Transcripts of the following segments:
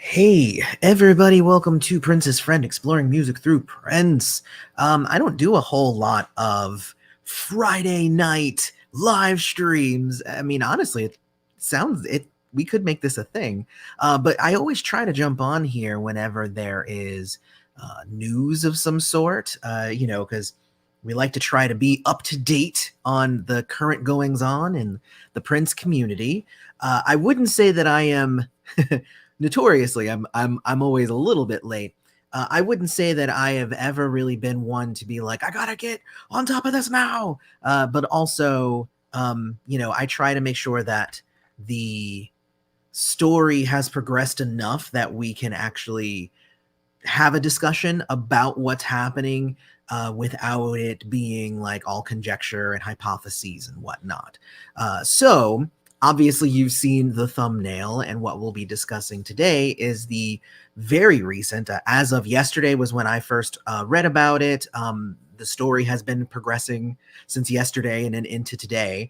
Hey, everybody, welcome to Prince's Friend Exploring Music Through Prince. I don't do a whole lot of Friday night live streams. I mean, honestly, we could make this a thing. But I always try to jump on here whenever there is news of some sort, because we like to try to be up to date on the current goings on in the Prince community. I wouldn't say that I am. Notoriously, I'm always a little bit late. I wouldn't say that I have ever really been one to be like, I gotta get on top of this now. But also, I try to make sure that the story has progressed enough that we can actually have a discussion about what's happening without it being like all conjecture and hypotheses and whatnot. So obviously you've seen the thumbnail, and what we'll be discussing today is the very recent, as of yesterday was when I first read about it. The story has been progressing since yesterday and then into today.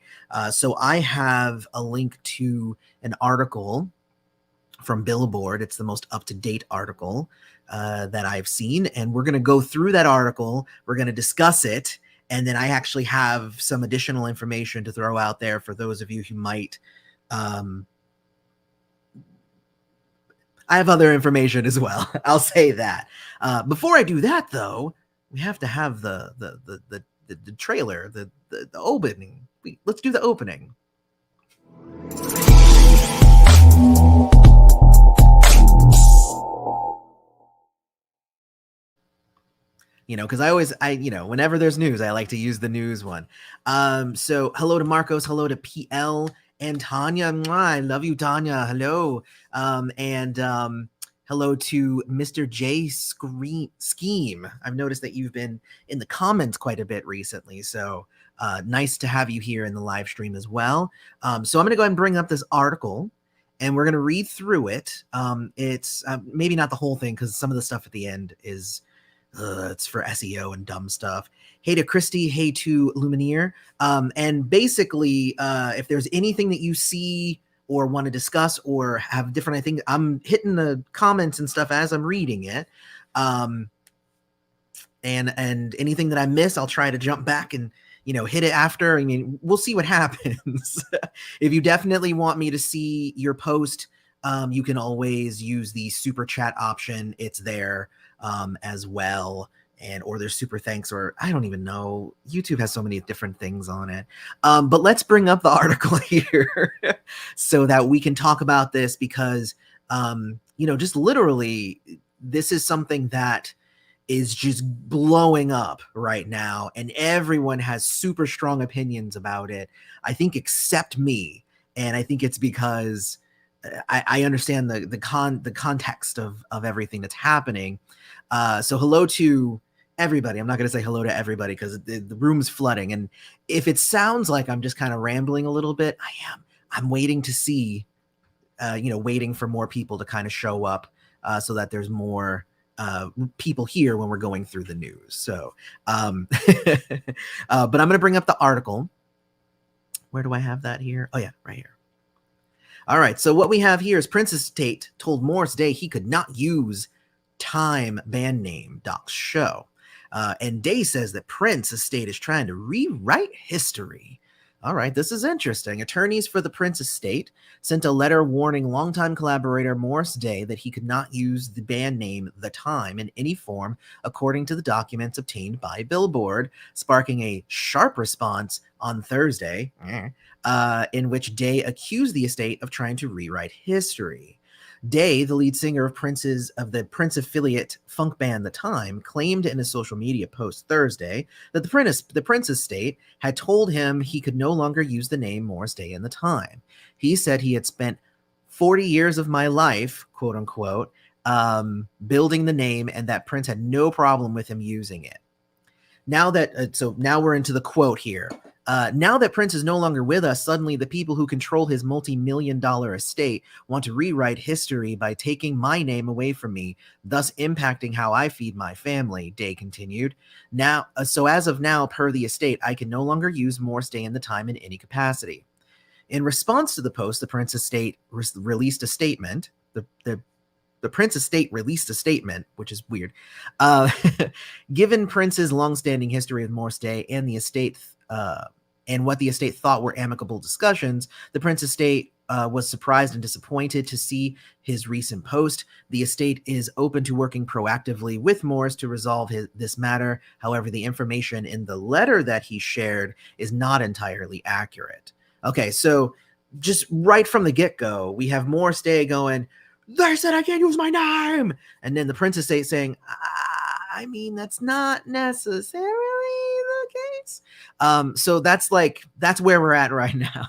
So I have a link to an article from Billboard. It's the most up-to-date article that I've seen, and we're going to go through that article. We're going to discuss it, and then I actually have some additional information to throw out there for those of you who might. I have other information as well. I'll say that. Before I do that, though, we have to have the trailer, the opening. Let's do the opening. Because whenever there's news, I like to use the news one. So hello to Marcos, hello to PL and Tanya. Mwah, I love you, Tanya. Hello. And hello to Mr. J Scheme. I've noticed that you've been in the comments quite a bit recently. So nice to have you here in the live stream as well. So I'm going to go ahead and bring up this article, and we're going to read through it. It's maybe not the whole thing, because some of the stuff at the end is it's for SEO and dumb stuff. Hey to Christy, hey to Lumineer. And basically, if there's anything that you see or want to discuss or have different, I think I'm hitting the comments and stuff as I'm reading it. And anything that I miss, I'll try to jump back and hit it after. I mean, we'll see what happens. If you definitely want me to see your post, you can always use the super chat option. It's there as well, or there's super thanks, or I don't even know. YouTube has so many different things on it. But let's bring up the article here so that we can talk about this, because just literally, this is something that is just blowing up right now, and everyone has super strong opinions about it, I think, except me. And I think it's because I understand the context of everything that's happening. So hello to everybody. I'm not going to say hello to everybody because the room's flooding. And if it sounds like I'm just kind of rambling a little bit, I am. I'm waiting to see, waiting for more people to kind of show up so that there's more people here when we're going through the news. So, but I'm going to bring up the article. Where do I have that here? Oh, yeah, right here. All right, so what we have here is Prince's estate told Morris Day he could not use Time band name, Doc's show. And Day says that Prince's estate is trying to rewrite history. All right, this is interesting. Attorneys for the Prince estate sent a letter warning longtime collaborator Morris Day that he could not use the band name The Time in any form, according to the documents obtained by Billboard, sparking a sharp response on Thursday, in which Day accused the estate of trying to rewrite history. Day, the lead singer of the Prince affiliate funk band The Time, claimed in a social media post Thursday that the Prince estate had told him he could no longer use the name Morris Day in The Time. He said he had spent 40 years of my life, quote unquote, building the name, and that Prince had no problem with him using it. Now we're into the quote here. Now that Prince is no longer with us, suddenly the people who control his multi-million-dollar estate want to rewrite history by taking my name away from me, thus impacting how I feed my family, Day continued. So as of now, per the estate, I can no longer use Morris Day in The Time in any capacity. In response to the post, the Prince estate released a statement. The the Prince estate released a statement, which is weird. Uh, Given Prince's longstanding history with Morse Day and the estate, and what the estate thought were amicable discussions, the Prince estate was surprised and disappointed to see his recent post. The estate is open to working proactively with Morse to resolve this matter. However, the information in the letter that he shared is not entirely accurate. Okay, so just right from the get-go, we have Morse Day going, they said I can't use my name. And then the Prince estate saying, I mean, that's not necessarily the case. So that's where we're at right now.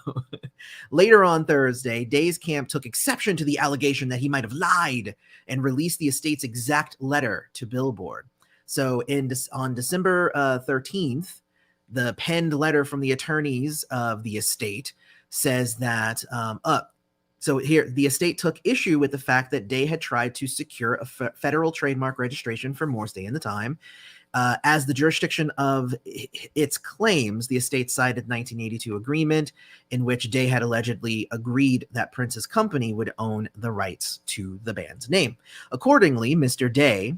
Later on Thursday, Day's camp took exception to the allegation that he might have lied and released the estate's exact letter to Billboard. So on December 13th, the penned letter from the attorneys of the estate says that so here, the estate took issue with the fact that Day had tried to secure a federal trademark registration for Morse Day in the time. As the jurisdiction of its claims, the estate cited 1982 agreement in which Day had allegedly agreed that Prince's company would own the rights to the band's name. Accordingly, Mr. Day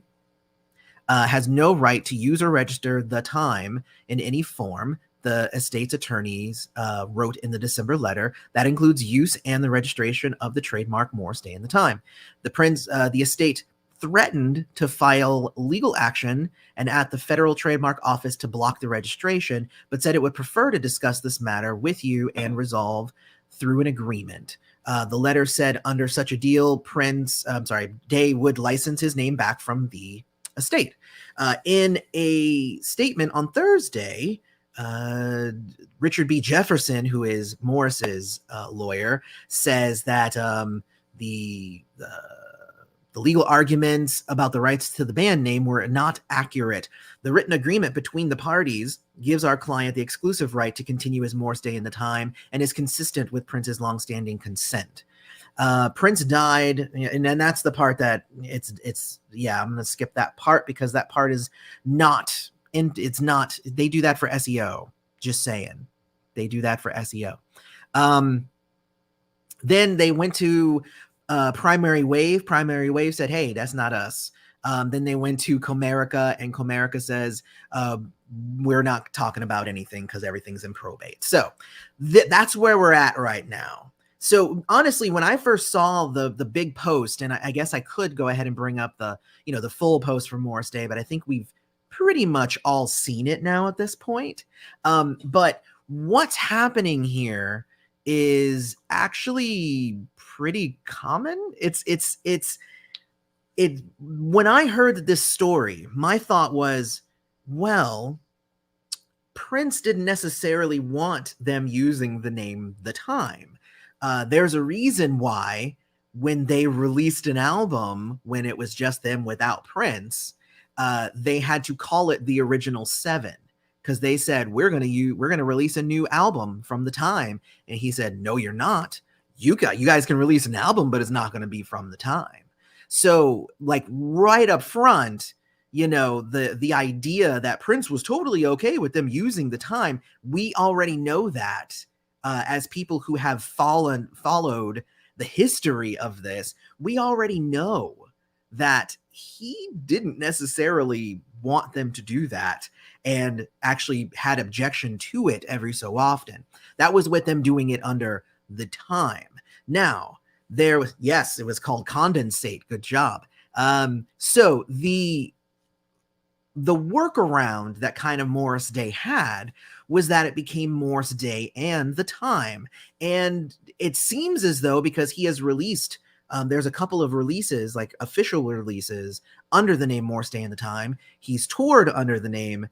has no right to use or register the time in any form. The estate's attorneys wrote in the December letter that includes use and the registration of the trademark Morse Day and the time. The estate threatened to file legal action and at the federal trademark office to block the registration, but said it would prefer to discuss this matter with you and resolve through an agreement. The letter said under such a deal, Day would license his name back from the estate. In a statement on Thursday, Richard B. Jefferson, who is Morris's lawyer, says that the legal arguments about the rights to the band name were not accurate. The written agreement between the parties gives our client the exclusive right to continue as Morse Day in the time and is consistent with Prince's longstanding consent. Prince died, and then that's the part that I'm going to skip that part because that part is not. And it's not, they do that for SEO. Just saying. They do that for SEO. Then they went to Primary Wave. Primary Wave said, hey, that's not us. Then they went to Comerica, and Comerica says, we're not talking about anything because everything's in probate. So that's where we're at right now. So honestly, when I first saw the big post, and I guess I could go ahead and bring up the full post for Morse Day, but I think we've pretty much all seen it now at this point. But what's happening here is actually pretty common. When I heard this story, my thought was, well, Prince didn't necessarily want them using the name The Time. There's a reason why when they released an album, when it was just them without Prince, they had to call it The Original Seven because they said, we're going to release a new album from The Time. And he said, no, you're not. You guys can release an album, but it's not going to be from The Time. So like right up front, the idea that Prince was totally okay with them using The Time, we already know that as people who have followed the history of this, we already know that he didn't necessarily want them to do that and actually had objection to it every so often. That was with them doing it under The Time. Now, it was called Condensate. Good job. So the workaround that kind of Morse Day had was that it became Morse Day and The Time. And it seems as though because he has released there's a couple of releases, like official releases, under the name Morse Day and The Time. He's toured under the name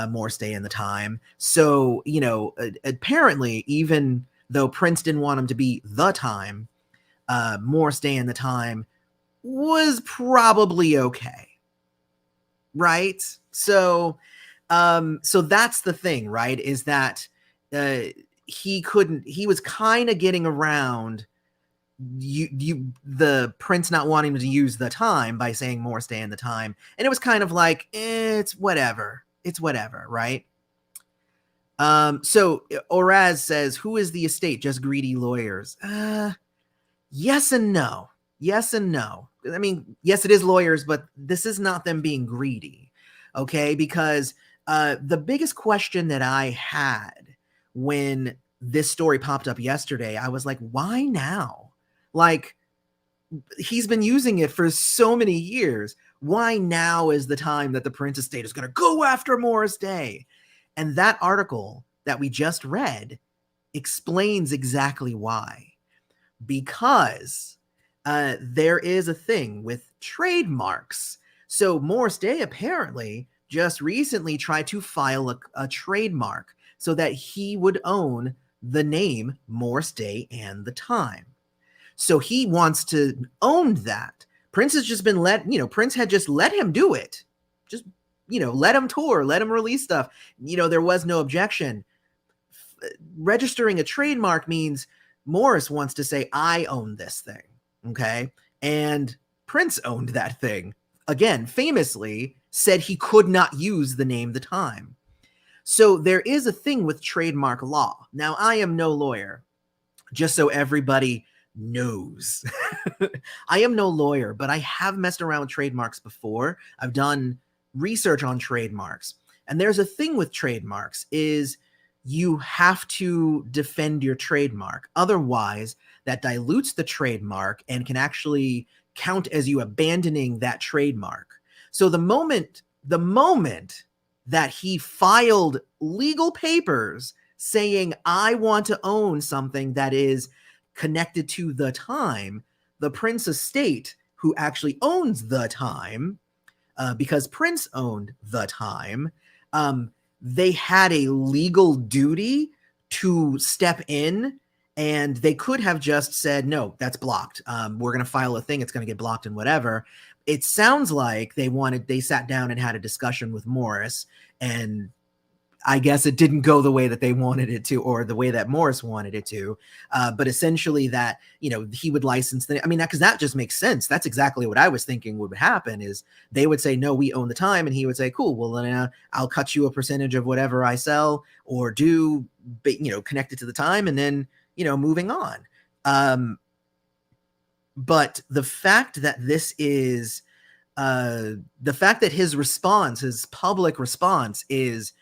Morse Day and The Time. So, apparently, even though Prince didn't want him to be The Time, Morse Day and The Time was probably okay. Right? So that's the thing, right? Is that he was kind of getting around the Prince not wanting to use The Time by saying Morse Day and The Time. And it was kind of like, it's whatever, right? So Oraz says, who is the estate? Just greedy lawyers? Yes and no. I mean, yes, it is lawyers, but this is not them being greedy, okay? Because the biggest question that I had when this story popped up yesterday, I was like, why now? Like, he's been using it for so many years. Why now is the time that the Prince estate is going to go after Morris Day? And that article that we just read explains exactly why. Because there is a thing with trademarks. So Morris Day apparently just recently tried to file a trademark so that he would own the name Morris Day and the Time. So he wants to own that. Prince has just been Prince had just let him do it. Just, let him tour, let him release stuff. There was no objection. Registering a trademark means Morris wants to say, I own this thing. Okay. And Prince owned that thing. Again, famously said he could not use the name The Time. So there is a thing with trademark law. Now, I am no lawyer, just so everybody knows. I am no lawyer, but I have messed around with trademarks before. I've done research on trademarks. And there's a thing with trademarks is you have to defend your trademark. Otherwise, that dilutes the trademark and can actually count as you abandoning that trademark. So the moment that he filed legal papers saying, I want to own something that is connected to The Time, the Prince estate, who actually owns The Time, because Prince owned The Time, they had a legal duty to step in, and they could have just said, no, that's blocked. We're going to file a thing. It's going to get blocked and whatever. It sounds like they sat down and had a discussion with Morris, and I guess it didn't go the way that they wanted it to, or the way that Morris wanted it to. But essentially that, he would license because that just makes sense. That's exactly what I was thinking would happen is they would say, no, we own The Time. And he would say, cool, well, then I'll cut you a percentage of whatever I sell or do, connected to The Time. And then, moving on. But the fact that his public response is,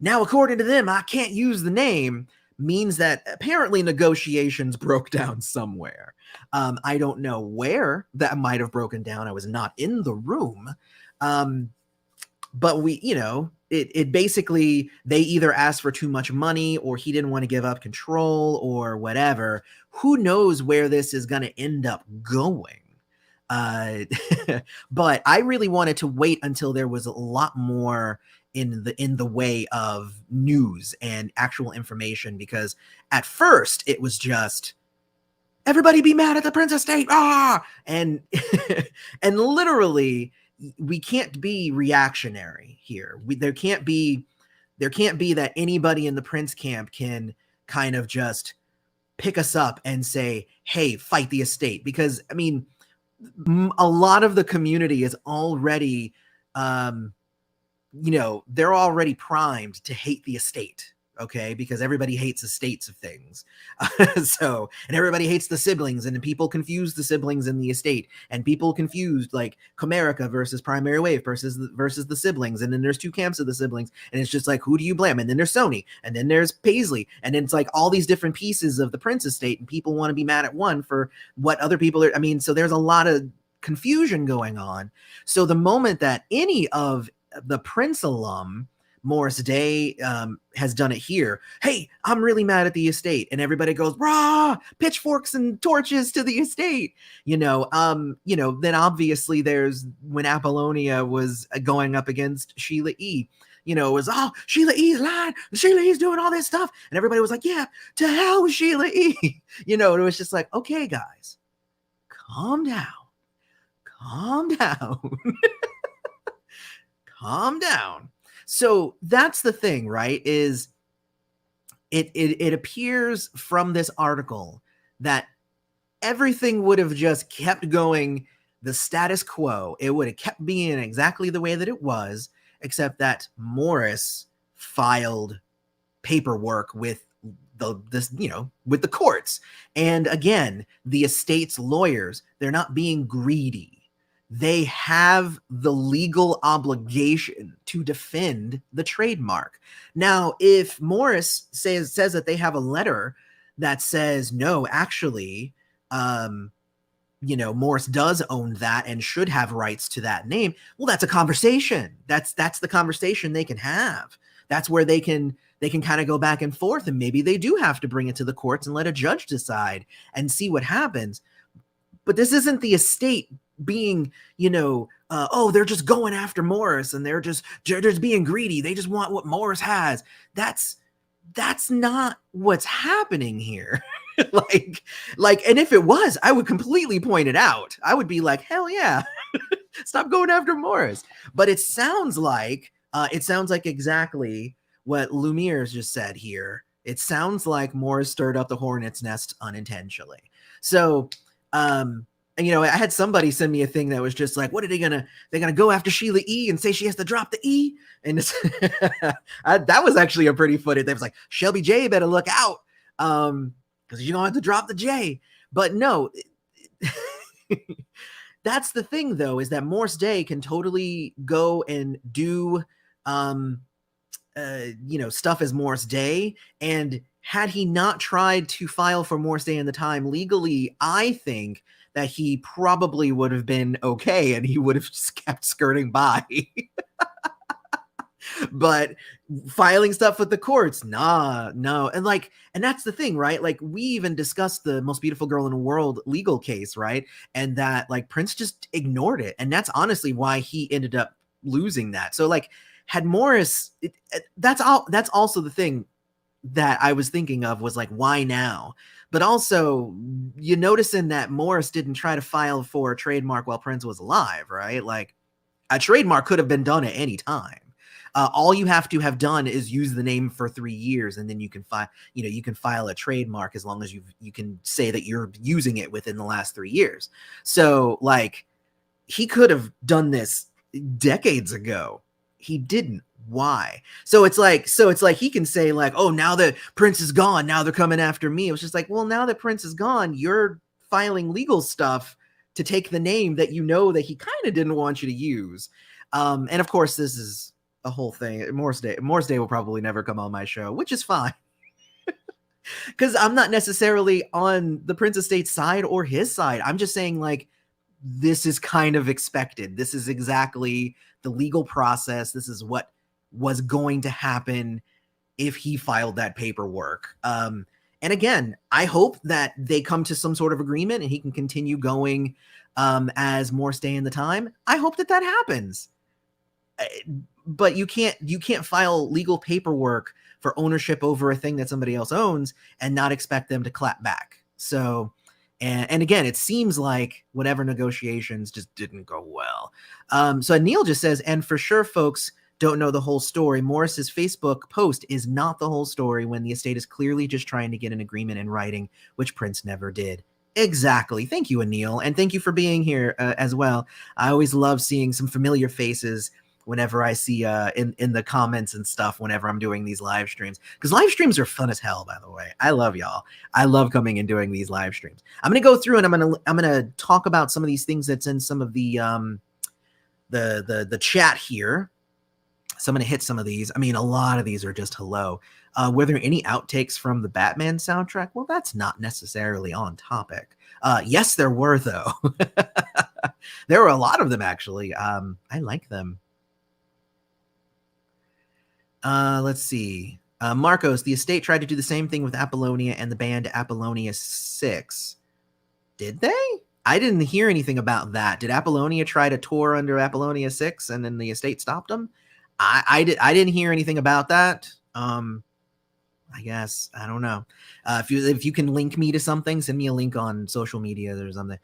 now, according to them, I can't use the name, means that apparently negotiations broke down somewhere. I don't know where that might have broken down. I was not in the room. But it basically, they either asked for too much money or he didn't want to give up control or whatever. Who knows where this is going to end up going? But I really wanted to wait until there was a lot more in the way of news and actual information, because at first it was just everybody be mad at the Prince estate, and and literally we can't be reactionary here. There can't be that anybody in the Prince camp can kind of just pick us up and say, hey, fight the estate, because a lot of the community is already they're already primed to hate the estate, okay? Because everybody hates estates of things. And everybody hates the siblings, and people confuse the siblings in the estate, and people confused like Comerica versus Primary Wave versus the siblings. And then there's two camps of the siblings, and it's just like, who do you blame? And then there's Sony, and then there's Paisley, and then it's like all these different pieces of the Prince estate, and people want to be mad at one for what other people are. So there's a lot of confusion going on. So the moment that any of the Prince alum, Morris Day, has done it here. Hey, I'm really mad at the estate, and everybody goes, rah, pitchforks and torches to the estate. Then obviously there's when Apollonia was going up against Sheila E. It was, Sheila E's lying. Sheila E's doing all this stuff, and everybody was like, yeah, to hell with Sheila E. It was just like, okay, guys, calm down. Calm down. So that's the thing, right? Is it appears from this article that everything would have just kept going the status quo. It would have kept being exactly the way that it was, except that Morris filed paperwork with with the courts. And again, the estate's lawyers, they're not being greedy. They have the legal obligation to defend the trademark. Now, if Morris says that they have a letter that says, no, actually, Morris does own that and should have rights to that name. Well, that's a conversation. That's the conversation they can have. That's where they can kind of go back and forth, and maybe they do have to bring it to the courts and let a judge decide and see what happens. But this isn't the estate being, they're just going after Morris and they're just being greedy. They just want what Morris has. That's not what's happening here. And if it was, I would completely point it out. I would be like, hell yeah, stop going after Morris. But it sounds like exactly what Lumiere's just said here. It sounds like Morris stirred up the hornet's nest unintentionally. So, I had somebody send me a thing that was just like, what are they're gonna go after Sheila E. and say she has to drop the E? And that was actually a pretty footage. They was like, Shelby J better look out. Because you're gonna have to drop the J. But no, that's the thing though, is that Morris Day can totally go and do stuff as Morris Day. And had he not tried to file for Morris Day in the time legally, I think that he probably would have been okay and he would have just kept skirting by. But filing stuff with the courts, no. And that's the thing, right? Like, we even discussed the Most Beautiful Girl in the World legal case, right? And that, like, Prince just ignored it. And that's honestly why he ended up losing that. So, like, had Morris, that's also the thing that I was thinking of, was like, why now? But also, you noticing that Morris didn't try to file for a trademark while Prince was alive, right? Like, a trademark could have been done at any time. All you have to have done is use the name for 3 years, and then you can file a trademark as long as you can say that you're using it within the last 3 years. So, like, he could have done this decades ago. He didn't. Why? So it's like he can say, like, oh, now that Prince is gone, now they're coming after me. It was just like, well, now that Prince is gone, you're filing legal stuff to take the name that that he kind of didn't want you to use. And of course, this is a whole thing. Morris Day will probably never come on my show, which is fine. Because I'm not necessarily on the Prince Estate side or his side. I'm just saying, like, this is kind of expected. This is exactly the legal process. This is what was going to happen if he filed that paperwork. And again, I hope that they come to some sort of agreement and he can continue going as Morris Day in the time. I hope that happens. But you can't file legal paperwork for ownership over a thing that somebody else owns and not expect them to clap back. So, and again, it seems like whatever negotiations just didn't go well. So Neil just says, and for sure, folks don't know the whole story. Morris's Facebook post is not the whole story when the estate is clearly just trying to get an agreement in writing, which Prince never did. Exactly. Thank you, Anil. And thank you for being here as well. I always love seeing some familiar faces whenever I see in the comments and stuff whenever I'm doing these live streams. Because live streams are fun as hell, by the way. I love y'all. I love coming and doing these live streams. I'm going to go through and I'm gonna talk about some of these things that's in some of the chat here. So I'm going to hit some of these. I mean, a lot of these are just hello. Were there any outtakes from the Batman soundtrack? Well, that's not necessarily on topic. Yes, there were, though. There were a lot of them, actually. I like them. Let's see. Marcos, the estate tried to do the same thing with Apollonia and the band Apollonia 6. Did they? I didn't hear anything about that. Did Apollonia try to tour under Apollonia 6 and then the estate stopped them? I didn't hear anything about that. I guess, I don't know. If you can link me to something, send me a link on social media or something.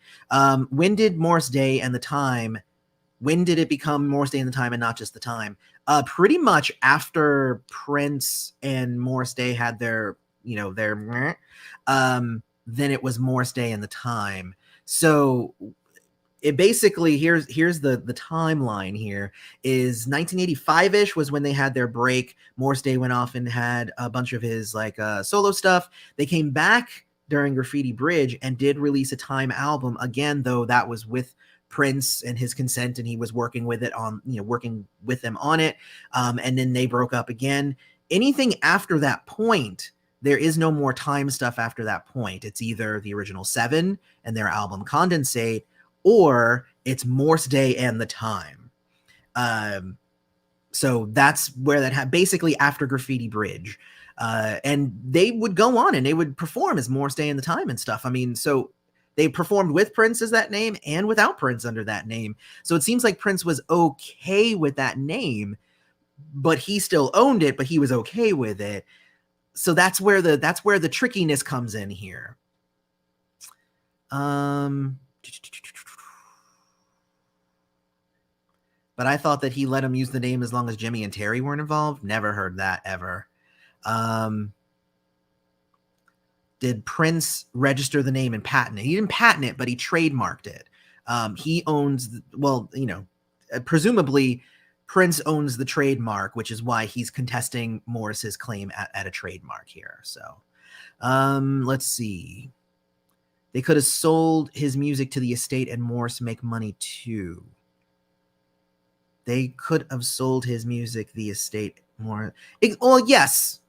When did Morris Day and the Time, when did it become Morris Day and the Time and not just the Time? Pretty much after Prince and Morris Day had their, then it was Morris Day and the Time. So it basically, here's the timeline here is 1985-ish was when they had their break. Morris Day went off and had a bunch of his like solo stuff. They came back during Graffiti Bridge and did release a Time album again, though that was with Prince and his consent, and he was working with it on, working with them on it. And then they broke up again. Anything after that point, there is no more Time stuff after that point. It's either the original 7 and their album Condensate, or it's Morse Day and the Time. So that's where that basically after Graffiti Bridge. And they would go on and they would perform as Morse Day and the Time and stuff. I mean, so they performed with Prince as that name and without Prince under that name. So it seems like Prince was okay with that name, but he still owned it, but he was okay with it. So that's where the trickiness comes in here. But I thought that he let him use the name as long as Jimmy and Terry weren't involved. Never heard that ever. Did Prince register the name and patent it? He didn't patent it, but he trademarked it. He owns, presumably Prince owns the trademark, which is why he's contesting Morris's claim at a trademark here. So let's see. They could have sold his music to the estate and Morris make money too. They could have sold his music, the estate, more. Well, yes.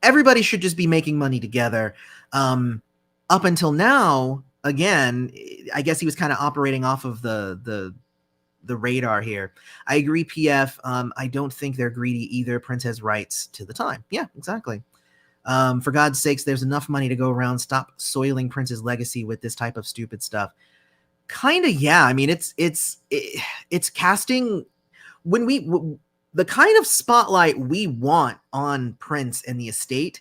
Everybody should just be making money together. Up until now, again, I guess he was kind of operating off of the radar here. I agree, PF. I don't think they're greedy either. Prince has rights to the Time. Yeah, exactly. For God's sakes, there's enough money to go around. Stop soiling Prince's legacy with this type of stupid stuff. Kind of, yeah. I mean, it's casting the kind of spotlight we want on Prince and the estate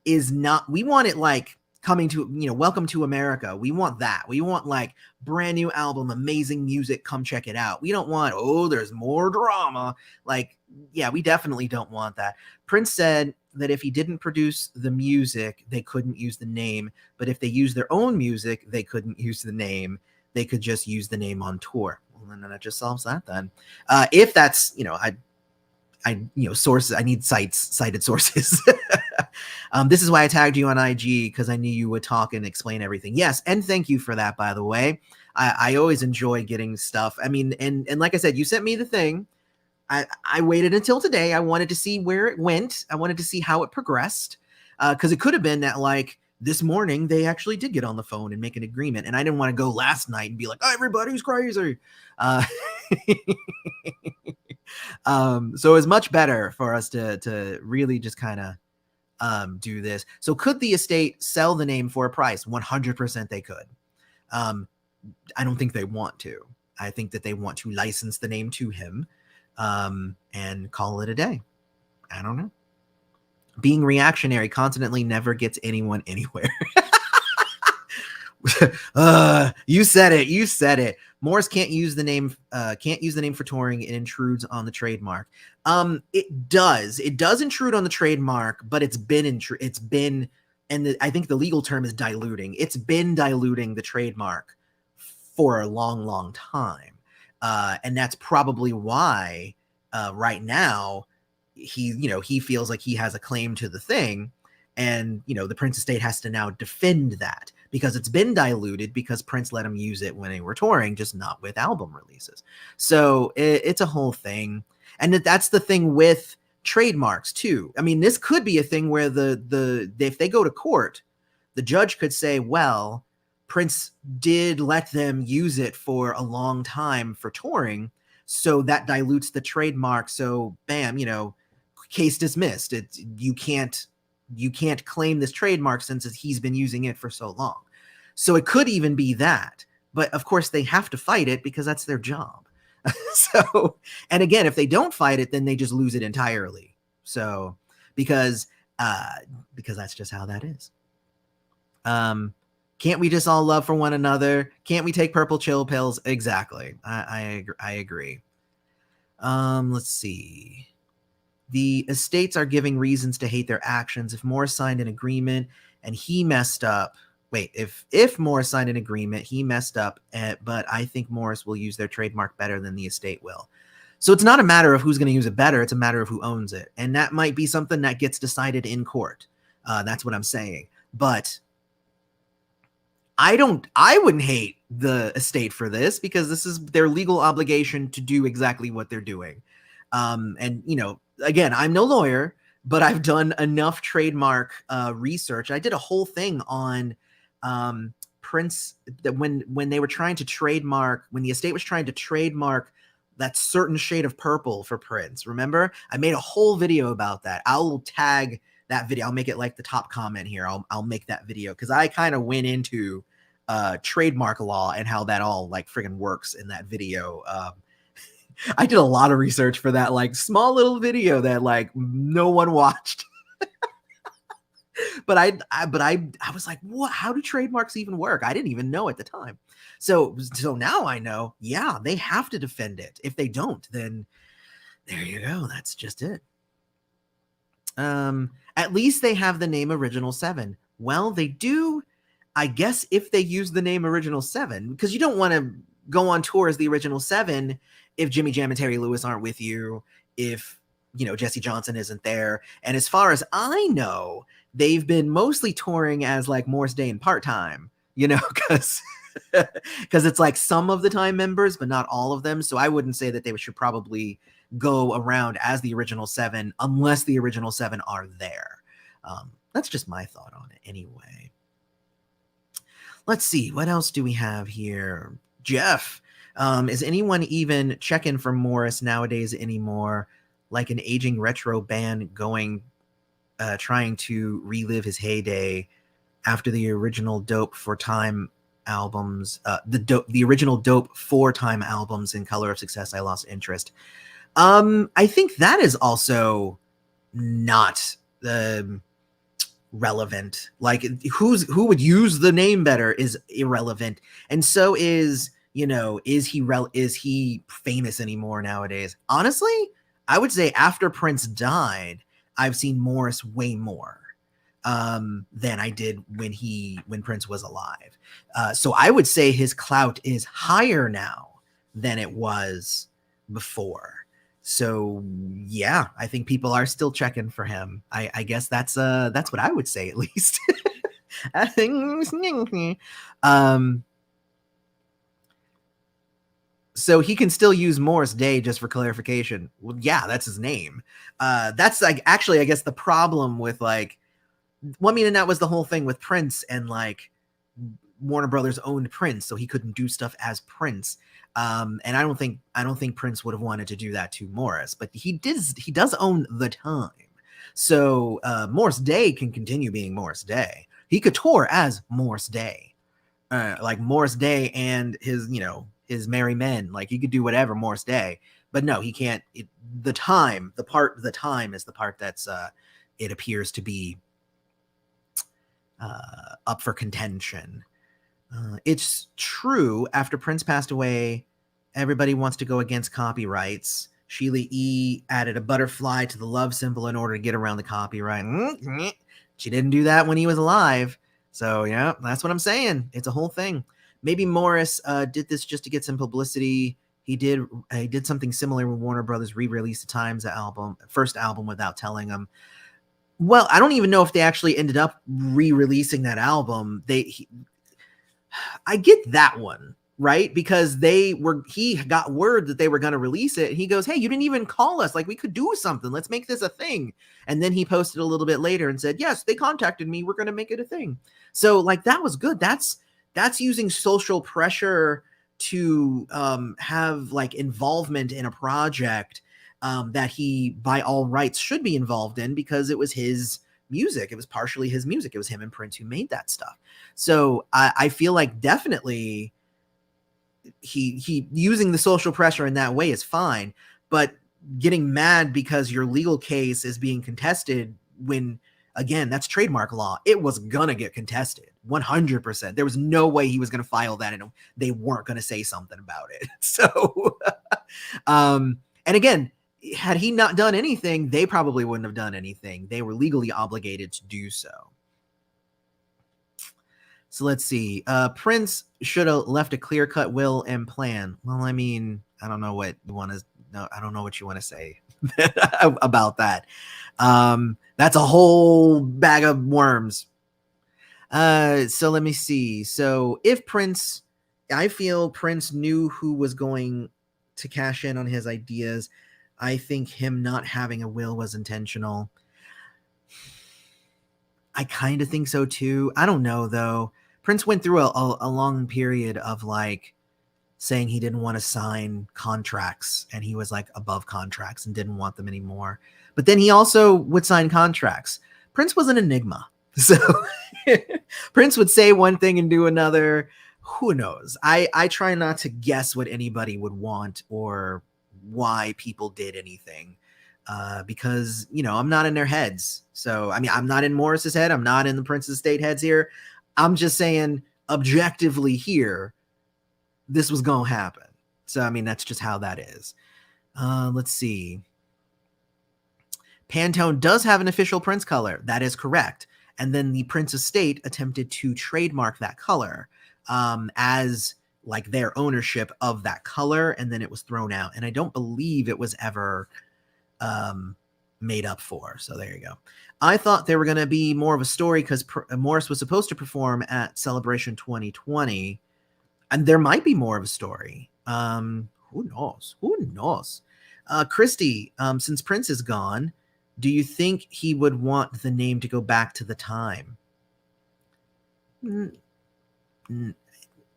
is not, we want it like coming to, Welcome to America. We want that. We want like brand new album, amazing music. Come check it out. We don't want, there's more drama. Like, yeah, we definitely don't want that. Prince said that if he didn't produce the music, they couldn't use the name. But if they use their own music, they couldn't use the name. They could just use the name on tour. Well, then that just solves that then. If that's, sources, I need cited sources. This is why I tagged you on IG, because I knew you would talk and explain everything. Yes, and thank you for that, by the way. I always enjoy getting stuff. I mean, and like I said, you sent me the thing. I waited until today. I wanted to see where it went. I wanted to see how it progressed, because it could have been that like this morning they actually did get on the phone and make an agreement, and I didn't want to go last night and be like, everybody's crazy. So it's much better for us to really just kind of do this. So could the estate sell the name for a price? 100% they could. I don't think they want to. I think that they want to license the name to him and call it a day. I don't know. Being reactionary constantly never gets anyone anywhere. You said it. Morris can't use the name for touring. It intrudes on the trademark. It does intrude on the trademark, but it's been I think the legal term is diluting. It's been diluting the trademark for a long time. And that's probably why right now he feels like he has a claim to the thing, and the Prince estate has to now defend that because it's been diluted because Prince let him use it when they were touring, just not with album releases. So it's a whole thing. And that's the thing with trademarks too. I mean, this could be a thing where if they go to court, the judge could say, well, Prince did let them use it for a long time for touring, so that dilutes the trademark. So bam, case dismissed. You can't claim this trademark since he's been using it for so long. So it could even be that. But of course they have to fight it because that's their job. So, and again, if they don't fight it, then they just lose it entirely. So because that's just how that is. Can't we just all love for one another? Can't we take purple chill pills? Exactly. I agree. Let's see. The estates are giving reasons to hate their actions. If Morris signed an agreement and he messed up, wait, if Morris signed an agreement, he messed up, but I think Morris will use their trademark better than the estate will. So it's not a matter of who's going to use it better. It's a matter of who owns it. And that might be something that gets decided in court. That's what I'm saying. But I wouldn't hate the estate for this, because this is their legal obligation to do exactly what they're doing. And, you know, again, I'm no lawyer, but I've done enough trademark research. I did a whole thing on Prince, that when they were trying to trademark, when the estate was trying to trademark that certain shade of purple for Prince. Remember? I made a whole video about that. I'll tag that video. I'll make it like the top comment here. I'll make that video, because I kind of went into trademark law and how that all like friggin' works in that video. I did a lot of research for that like small little video that like no one watched. But I was like, what? How do trademarks even work? I didn't even know at the time. So now I know, yeah, they have to defend it. If they don't, then there you go. That's just it. At least they have the name Original 7. Well, they do, I guess, if they use the name Original 7, because you don't want to go on tour as the Original 7 if Jimmy Jam and Terry Lewis aren't with you, if, you know, Jesse Johnson isn't there. And as far as I know, they've been mostly touring as like Morris Day and part-time, you know, because it's like some of the time members, but not all of them. So I wouldn't say that they should probably go around as the Original 7 unless the Original 7 are there. That's just my thought on it anyway. Let's see. What else do we have here? Jeff, is anyone even checking for Morris nowadays anymore? Like an aging retro band going, trying to relive his heyday after the original Dope for Time albums, the original Dope for Time albums in Color of Success, I lost interest. I think that is also not relevant. Like who would use the name better is irrelevant, and so is, you know, is he famous anymore nowadays? Honestly, I would say after Prince died, I've seen Morris way more than I did when Prince was alive. So I would say his clout is higher now than it was before. So yeah, I think people are still checking for him. I guess that's what I would say, at least. I think. So he can still use Morris Day, just for clarification. Well, yeah, that's his name. That's like actually, I guess, the problem with like, well, I mean, and that was the whole thing with Prince, and like Warner Brothers owned Prince, so he couldn't do stuff as Prince. And I don't think Prince would have wanted to do that to Morris, but he does own the time. So Morris Day can continue being Morris Day. He could tour as Morris Day, like Morris Day and his, you know, his Merry Men. Like he could do whatever Morris Day, but no, he can't. The time is the part that's it appears to be up for contention. It's true, after Prince passed away, everybody wants to go against copyrights. Sheila E. added a butterfly to the love symbol in order to get around the copyright. She didn't do that when he was alive. So, yeah, that's what I'm saying. It's a whole thing. Maybe Morris did this just to get some publicity. He did something similar when Warner Brothers re-released the Times first album without telling them. Well, I don't even know if they actually ended up re-releasing that album. I get that one, right? Because he got word that they were going to release it. And he goes, hey, you didn't even call us. Like, we could do something. Let's make this a thing. And then he posted a little bit later and said, yes, they contacted me. We're going to make it a thing. So like, that was good. That's using social pressure to have like involvement in a project that he by all rights should be involved in, because it was his music. It was partially his music. It was him and Prince who made that stuff. So I feel like definitely he using the social pressure in that way is fine, but getting mad because your legal case is being contested, when again, that's trademark law. It was gonna get contested 100%. There was no way he was gonna file that and they weren't gonna say something about it. So and again, had he not done anything, they probably wouldn't have done anything. They were legally obligated to do so. So let's see. Prince should have left a clear-cut will and plan. Well, I mean, I don't know what you want to. No, I don't know what you want to say about that. That's a whole bag of worms. So let me see. So if Prince, I feel Prince knew who was going to cash in on his ideas. I think him not having a will was intentional. I kind of think so too. I don't know though. Prince went through a long period of like saying he didn't want to sign contracts and he was like above contracts and didn't want them anymore. But then he also would sign contracts. Prince was an enigma. So Prince would say one thing and do another. Who knows? I try not to guess what anybody would want or why people did anything. Because, you know, I'm not in their heads. So, I mean, I'm not in Morris's head. I'm not in the Prince's Estate heads here. I'm just saying objectively here, this was going to happen. So, I mean, that's just how that is. Let's see. Pantone does have an official Prince color. That is correct. And then the Prince Estate attempted to trademark that color as like their ownership of that color. And then it was thrown out. And I don't believe it was ever made up for. So there you go. I thought there were going to be more of a story because Morris was supposed to perform at Celebration 2020. And there might be more of a story. Who knows? Who knows? Christy, since Prince is gone, do you think he would want the name to go back to the time?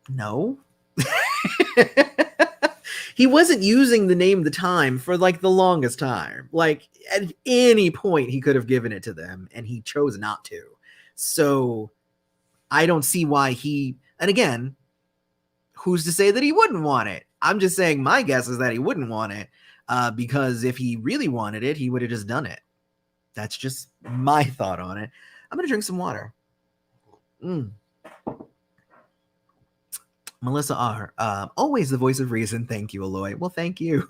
No. He wasn't using the name The Time for like the longest time. Like at any point he could have given it to them and he chose not to. So I don't see why he, and again, who's to say that he wouldn't want it? I'm just saying my guess is that he wouldn't want it because if he really wanted it, he would have just done it. That's just my thought on it. I'm going to drink some water. Melissa R. Always the voice of reason. Thank you, Aloy. Well, thank you.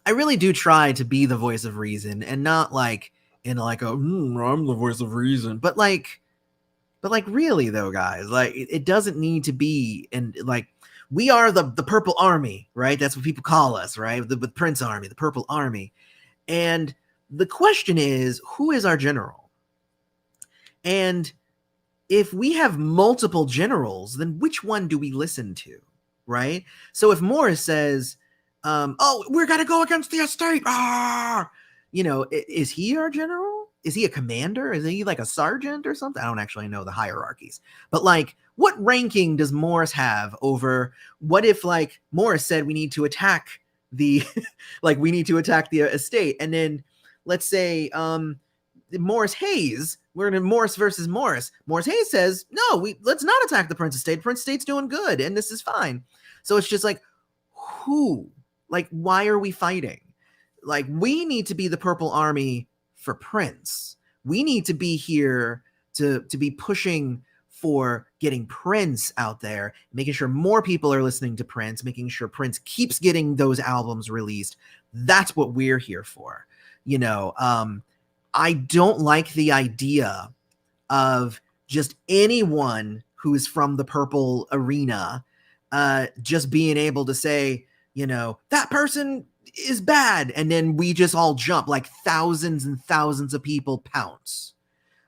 I really do try to be the voice of reason and not like in like a, I'm the voice of reason, but like really though, guys, like it doesn't need to be. And like, we are the Purple Army, right? That's what people call us, right? The Prince Army, the Purple Army. And the question is, who is our general? And if we have multiple generals, then which one do we listen to, right? So if Morris says, oh, we're going to go against the estate, you know, is he our general? Is he a commander? Is he like a sergeant or something? I don't actually know the hierarchies. But like, what ranking does Morris have over what if like Morris said we need to attack the, like we need to attack the estate. And then let's say Morris Hayes, we're in Morris versus Morris. Morris Hayes says, no, let's not attack the Prince Estate. Prince Estate's doing good and this is fine. So it's just like, who? Like, why are we fighting? Like, we need to be the Purple Army for Prince. We need to be here to be pushing for getting Prince out there, making sure more people are listening to Prince, making sure Prince keeps getting those albums released. That's what we're here for. You know, I don't like the idea of just anyone who is from the Purple arena just being able to say, you know, that person is bad. And then we just all jump like thousands and thousands of people pounce.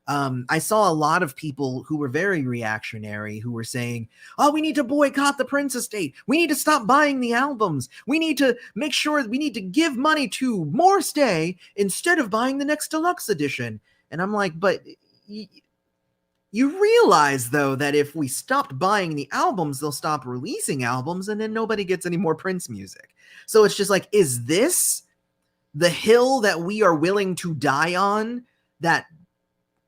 I saw a lot of people who were very reactionary who were saying, oh, we need to boycott the Prince Estate. We need to stop buying the albums. We need to make sure we need to give money to Morris Day instead of buying the next deluxe edition. And I'm like, but you realize, though, that if we stopped buying the albums, they'll stop releasing albums and then nobody gets any more Prince music. So it's just like, is this the hill that we are willing to die on, that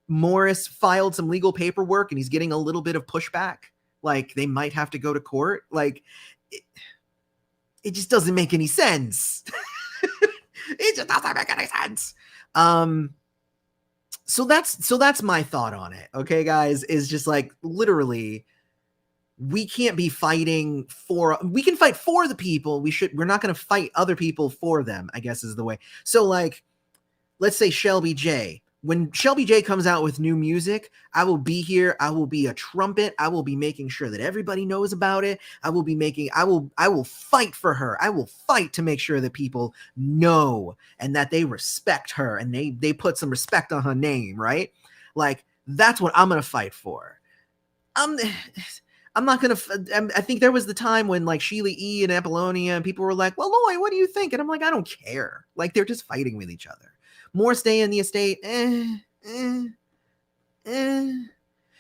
Morris filed some legal paperwork and he's getting a little bit of pushback? Like they might have to go to court. Like it just doesn't make any sense. It just doesn't make any sense. So that's my thought on it. Okay, guys, is just like literally we can't be fighting for, we can fight for the people. We're not going to fight other people for them, I guess is the way. So like, let's say Shelby J when Shelby J comes out with new music, I will be here. I will be a trumpet. I will be making sure that everybody knows about it. I will fight for her. I will fight to make sure that people know and that they respect her and they put some respect on her name, right? Like, that's what I'm going to fight for. I'm not going to, I think there was the time when like Sheila E. and Apollonia and people were like, well, Lloyd, what do you think? And I'm like, I don't care. Like, they're just fighting with each other. Morris Day in the estate,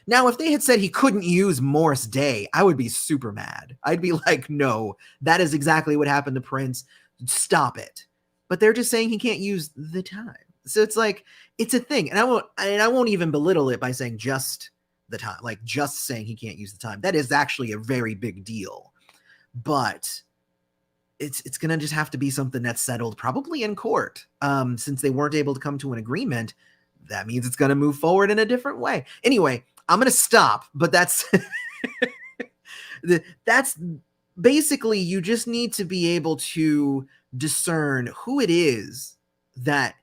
Now, if they had said he couldn't use Morris Day, I would be super mad. I'd be like, no, that is exactly what happened to Prince. Stop it. But they're just saying he can't use the time. So it's like, it's a thing. And I won't even belittle it by saying just the time, like just saying he can't use the time. That is actually a very big deal. But it's going to just have to be something that's settled probably in court. Since they weren't able to come to an agreement, that means it's going to move forward in a different way. Anyway, I'm going to stop, but that's that's basically, you just need to be able to discern who it is that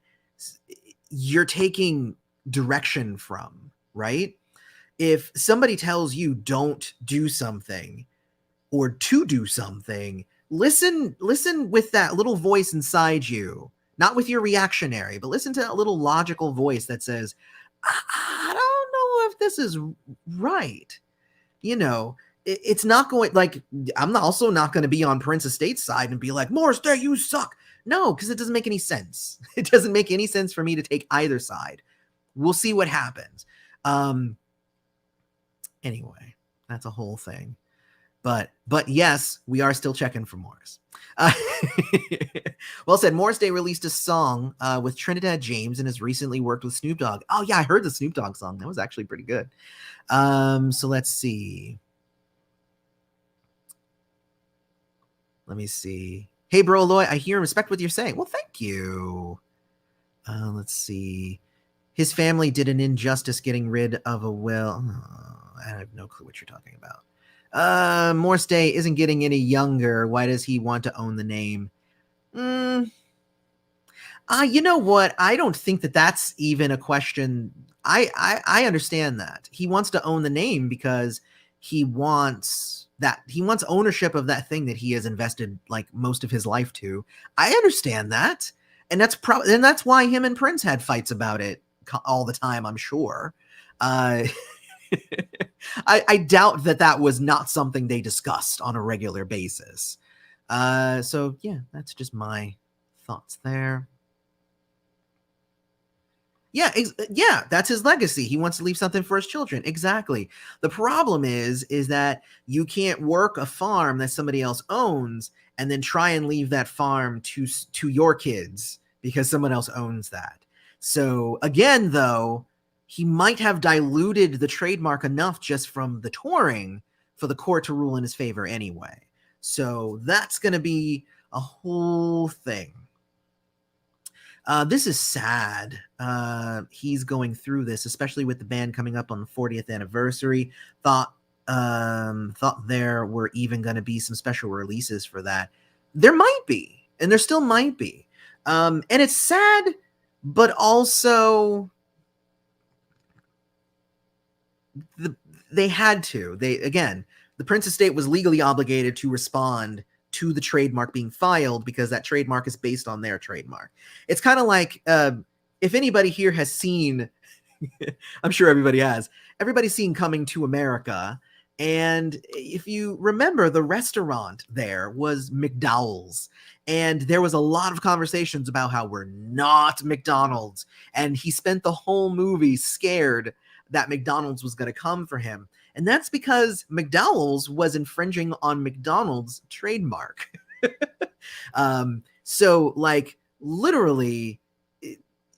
you're taking direction from, right? If somebody tells you don't do something or to do something, listen with that little voice inside you, not with your reactionary, but listen to that little logical voice that says, I don't know if this is right. You know, it's not going, like, I'm also not going to be on Prince Estate's side and be like, Morris Day, you suck. No, because it doesn't make any sense. It doesn't make any sense for me to take either side. We'll see what happens. Anyway, that's a whole thing. But yes, we are still checking for Morris. Well said. Morris Day released a song with Trinidad James and has recently worked with Snoop Dogg. Oh yeah, I heard the Snoop Dogg song. That was actually pretty good. So let's see. Let me see. Hey, bro, Loy, I hear and respect what you're saying. Well, thank you. Let's see. His family did an injustice getting rid of a will. Oh, I have no clue what you're talking about. Morris Day isn't getting any younger. Why does he want to own the name? You know what? I don't think that that's even a question. I understand that. He wants to own the name because he wants ownership of that thing that he has invested like most of his life to. I understand that. And that's why him and Prince had fights about it all the time, I'm sure. I doubt that was not something they discussed on a regular basis. So yeah, that's just my thoughts there. Yeah, that's his legacy. He wants to leave something for his children. Exactly. The problem is that you can't work a farm that somebody else owns and then try and leave that farm to your kids because someone else owns that. So again, though, he might have diluted the trademark enough just from the touring for the court to rule in his favor anyway. So that's going to be a whole thing. This is sad. He's going through this, especially with the band coming up on the 40th anniversary. Thought there were even going to be some special releases for that. There might be, and there still might be. And it's sad, but also they had to. The Prince Estate was legally obligated to respond to the trademark being filed because that trademark is based on their trademark. It's kind of like if anybody here has seen, I'm sure everybody has, everybody's seen Coming to America. And if you remember, the restaurant there was McDowell's. And there was a lot of conversations about how we're not McDonald's. And he spent the whole movie scared that McDonald's was going to come for him. And that's because McDowell's was infringing on McDonald's trademark. So, like, literally,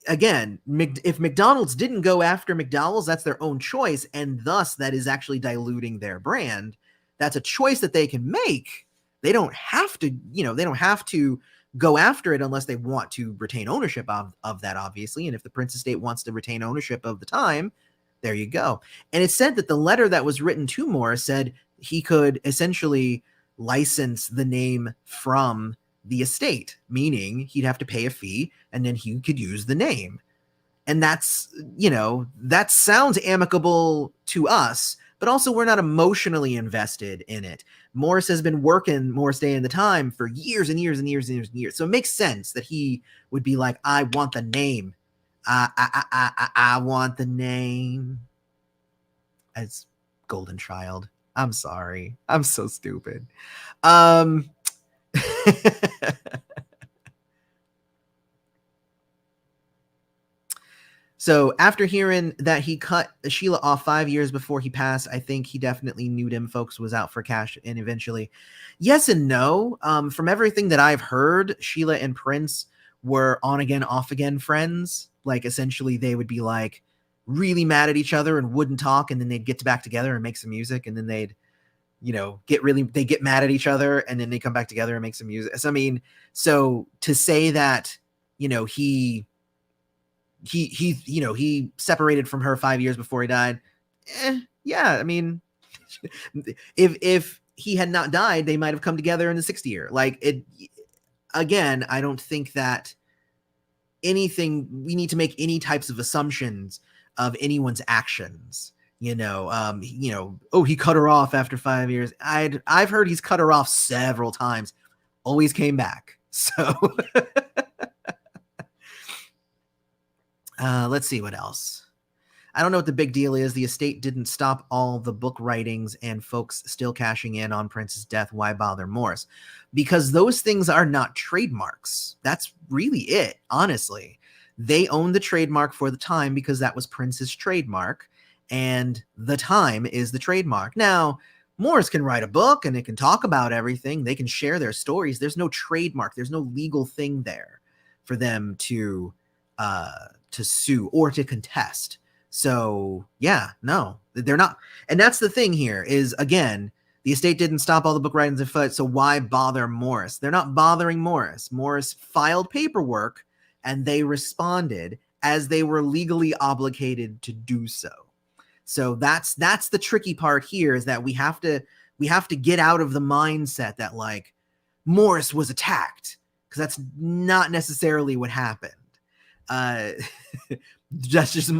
again, if McDonald's didn't go after McDowell's, that's their own choice. And thus, that is actually diluting their brand. That's a choice that they can make. They don't have to, they don't have to go after it unless they want to retain ownership of that, obviously. And if the Prince Estate wants to retain ownership of the time, there you go. And it said that the letter that was written to Morris said he could essentially license the name from the estate, meaning he'd have to pay a fee and then he could use the name. And that's, that sounds amicable to us, but also we're not emotionally invested in it. Morris has been working Morris Day and the Time for years and years and years and years and years. So it makes sense that he would be like, I want the name. I want the name. As Golden Child. I'm sorry. I'm so stupid. So after hearing that he cut Sheila off 5 years before he passed, I think he definitely knew them folks was out for cash. And eventually, yes and no. From everything that I've heard, Sheila and Prince were on again, off again friends. Like essentially they would be like really mad at each other and wouldn't talk. And then they'd get back together and make some music. And then they'd, they get mad at each other and then they come back together and make some music. So, I mean, so to say that, he separated from her 5 years before he died. Yeah, I mean, if he had not died, they might have come together in the 6th year. Like it again, I don't think that we need to make any types of assumptions of anyone's actions. He cut her off after 5 years. I've heard he's cut her off several times, always came back. So let's see what else. I don't know what the big deal is. The estate didn't stop all the book writings and folks still cashing in on Prince's death. Why bother Morris? Because those things are not trademarks. That's really it, honestly. They own the trademark for the Time because that was Prince's trademark, and the Time is the trademark. Now, Morris can write a book and it can talk about everything. They can share their stories. There's no trademark. There's no legal thing there for them to sue or to contest. So yeah, no, they're not. And that's the thing here is, again, the estate didn't stop all the book writings and foot. So why bother Morris? They're not bothering Morris. Morris filed paperwork and they responded as they were legally obligated to do so. So that's the tricky part here, is that we have to get out of the mindset that like Morris was attacked, because that's not necessarily what happened. That's just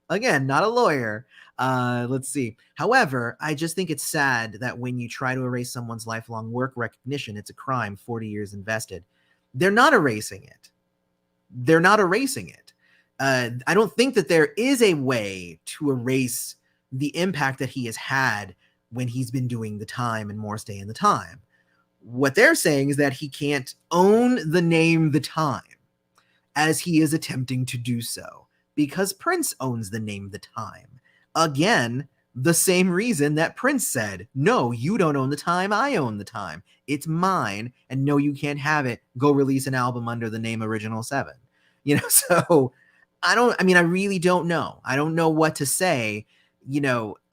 again, not a lawyer. Let's see. However, I just think it's sad that when you try to erase someone's lifelong work recognition, it's a crime. 40 years invested. They're not erasing it. I don't think that there is a way to erase the impact that he has had when he's been doing the Time and Morris Day and the Time. What they're saying is that he can't own the name the Time, as he is attempting to do so, because Prince owns the name the Time. Again, the same reason that Prince said, no, you don't own the Time, I own the Time. It's mine, and no, you can't have it. Go release an album under the name Original 7. So I really don't know. I don't know what to say.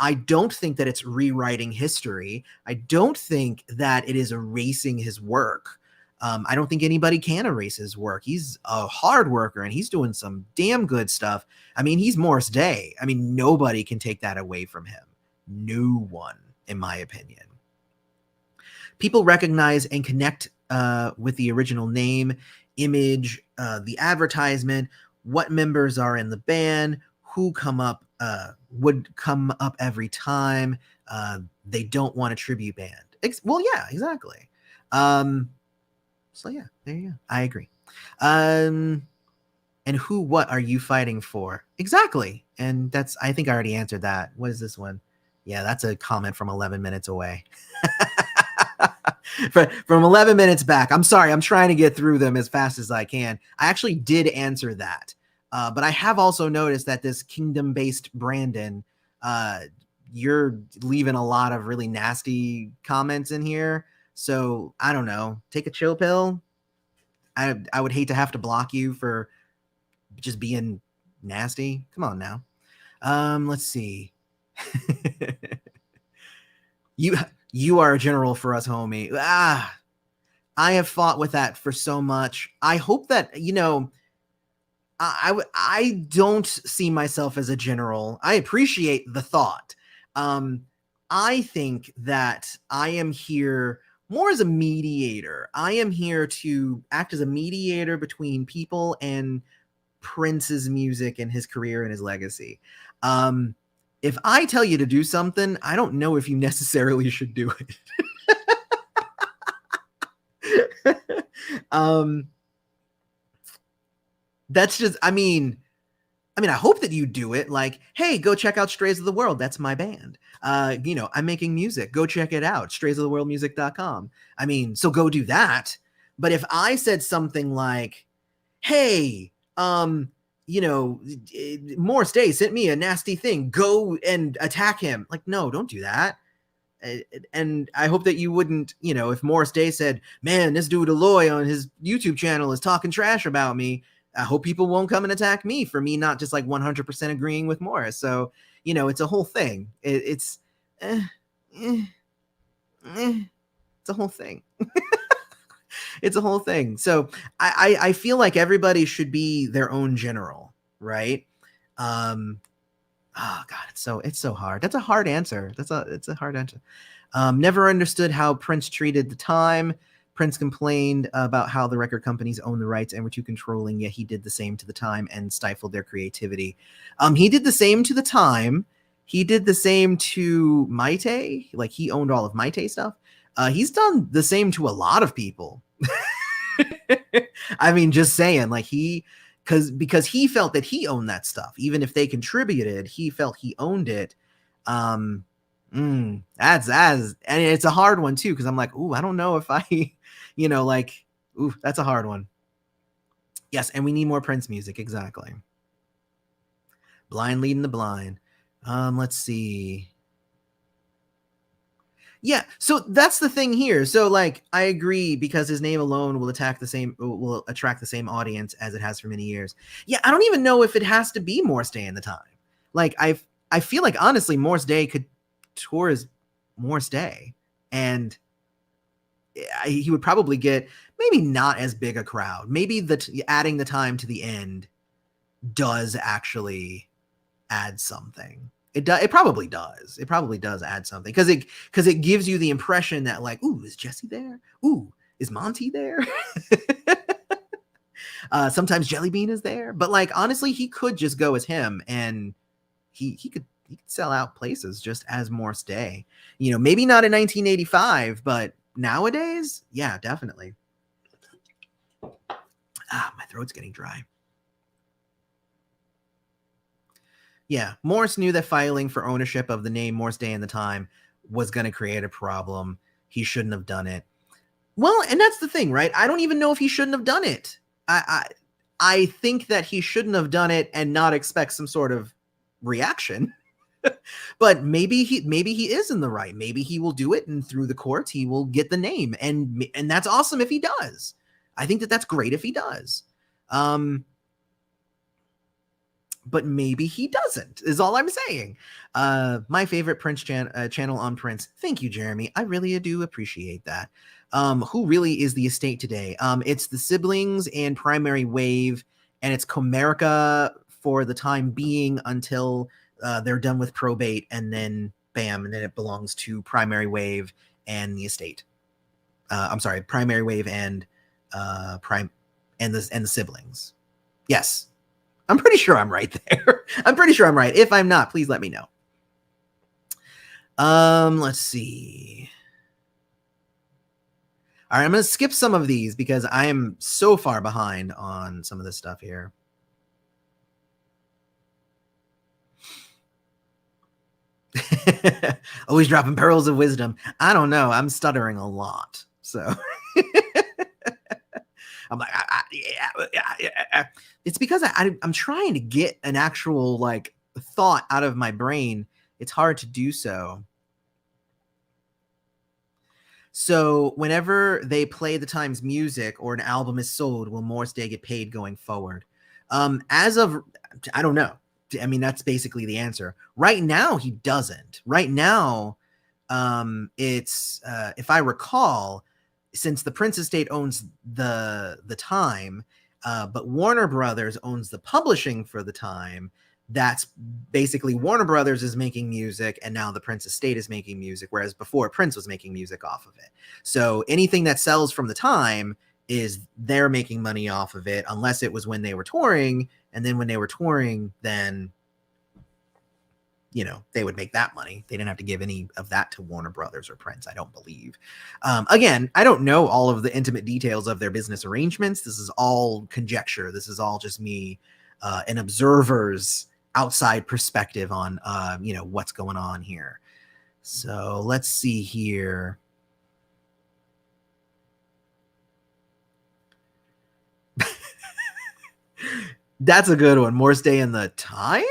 I don't think that it's rewriting history. I don't think that it is erasing his work. I don't think anybody can erase his work. He's a hard worker and he's doing some damn good stuff. I mean, he's Morris Day. I mean, nobody can take that away from him. No one, in my opinion. People recognize and connect with the original name, image, the advertisement, what members are in the band, who would come up every time. They don't want a tribute band. Well, yeah, exactly. So yeah, there you go. I agree. And what are you fighting for? Exactly. And I think I already answered that. What is this one? Yeah, that's a comment from 11 minutes away. From 11 minutes back. I'm sorry. I'm trying to get through them as fast as I can. I actually did answer that. But I have also noticed that this kingdom-based Brandon, you're leaving a lot of really nasty comments in here. So I don't know. Take a chill pill. I would hate to have to block you for just being nasty. Come on now. Let's see. You are a general for us, homie. I have fought with that for so much. I hope that, I don't see myself as a general. I appreciate the thought. I think that I am here more as a mediator. I am here to act as a mediator between people and Prince's music and his career and his legacy. If I tell you to do something, I don't know if you necessarily should do it. That's just, I mean, I hope that you do it. Like, hey, go check out Strays of the World. That's my band. I'm making music. Go check it out. straysoftheworldmusic.com. I mean, so go do that. But if I said something like, hey, Morris Day sent me a nasty thing. Go and attack him. Like, no, don't do that. And I hope that you wouldn't, if Morris Day said, man, this dude Aloy on his YouTube channel is talking trash about me, I hope people won't come and attack me for me not just like 100% agreeing with Morris. So, it's a whole thing. It's a whole thing. It's a whole thing. So I feel like everybody should be their own general, right? Oh God, it's so hard. That's a hard answer. It's a hard answer. Never understood how Prince treated the time. Prince complained about how the record companies own the rights and were too controlling, yet he did the same to the time and stifled their creativity. He did the same to the time. He did the same to Maite. Like, he owned all of Maite stuff. He's done the same to a lot of people. I mean, just saying, like, because he felt that he owned that stuff. Even if they contributed, he felt he owned it. And it's a hard one too, because I'm like, ooh, I don't know if I, that's a hard one. Yes, and we need more Prince music, exactly. Blind leading the blind. Let's see. Yeah, so that's the thing here. So, like, I agree, because his name alone will attract the same audience as it has for many years. Yeah, I don't even know if it has to be Morris Day in the time. Like, I feel like, honestly, Morris Day could tour as Morris Day, and he would probably get maybe not as big a crowd. Maybe adding the time to the end does actually add something. It probably does. It probably does add something, because it gives you the impression that, like, ooh, is Jesse there? Ooh, is Monty there? Sometimes Jelly Bean is there, but, like, honestly, he could just go as him, and he could sell out places just as Morris Day. Maybe not in 1985, but nowadays, yeah, definitely. My throat's getting dry. Yeah, Morris knew that filing for ownership of the name Morris Day in the time was going to create a problem. He shouldn't have done it. Well, and that's the thing, right? I don't even know if he shouldn't have done it. I think that he shouldn't have done it and not expect some sort of reaction. But maybe he is in the right. Maybe he will do it, and through the courts he will get the name, and that's awesome if he does. I think that's great if he does. But maybe he doesn't, is all I'm saying. My favorite Prince channel on Prince. Thank you, Jeremy. I really do appreciate that. Who really is the estate today? It's the siblings and Primary Wave, and it's Comerica for the time being until they're done with probate, and then bam, and then it belongs to Primary Wave and the estate. I'm sorry, Primary Wave and the siblings. Yes. I'm pretty sure I'm right there. I'm pretty sure I'm right. If I'm not, please let me know. Let's see. All right, I'm going to skip some of these because I am so far behind on some of this stuff here. Always dropping pearls of wisdom. I don't know. I'm stuttering a lot. So I'm like, yeah. It's because I'm trying to get an actual, like, thought out of my brain. It's hard to do so. So whenever they play the Times music or an album is sold, will Morris Day get paid going forward? As of, I don't know. I mean, that's basically the answer. Right now, he doesn't. Right now, it's, if I recall, since the Prince estate owns the time, but Warner Brothers owns the publishing for the time, that's basically Warner Brothers is making music, and now the Prince estate is making music, whereas before Prince was making music off of it. So anything that sells from the time is they're making money off of it, unless it was when they were touring. And then when they were touring, then, you know, they would make that money. They didn't have to give any of that to Warner Brothers or Prince, I don't believe. Again, I don't know all of the intimate details of their business arrangements. This is all conjecture. This is all just me, an observer's outside perspective on, you know, what's going on here. So let's see here. That's a good one. More stay in the time?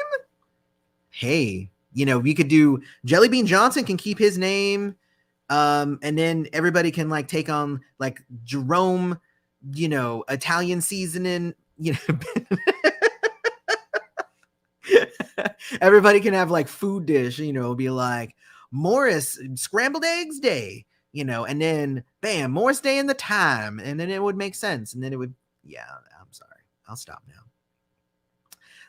Hey, you know, we could do Jelly Bean Johnson can keep his name. And then everybody can like take on like Jerome, you know, Italian seasoning, you know. Everybody can have like food dish, you know, be like Morris scrambled eggs day, you know, and then bam, Morris day in the time. And then it would make sense. And then it would, yeah, I'm sorry. I'll stop now.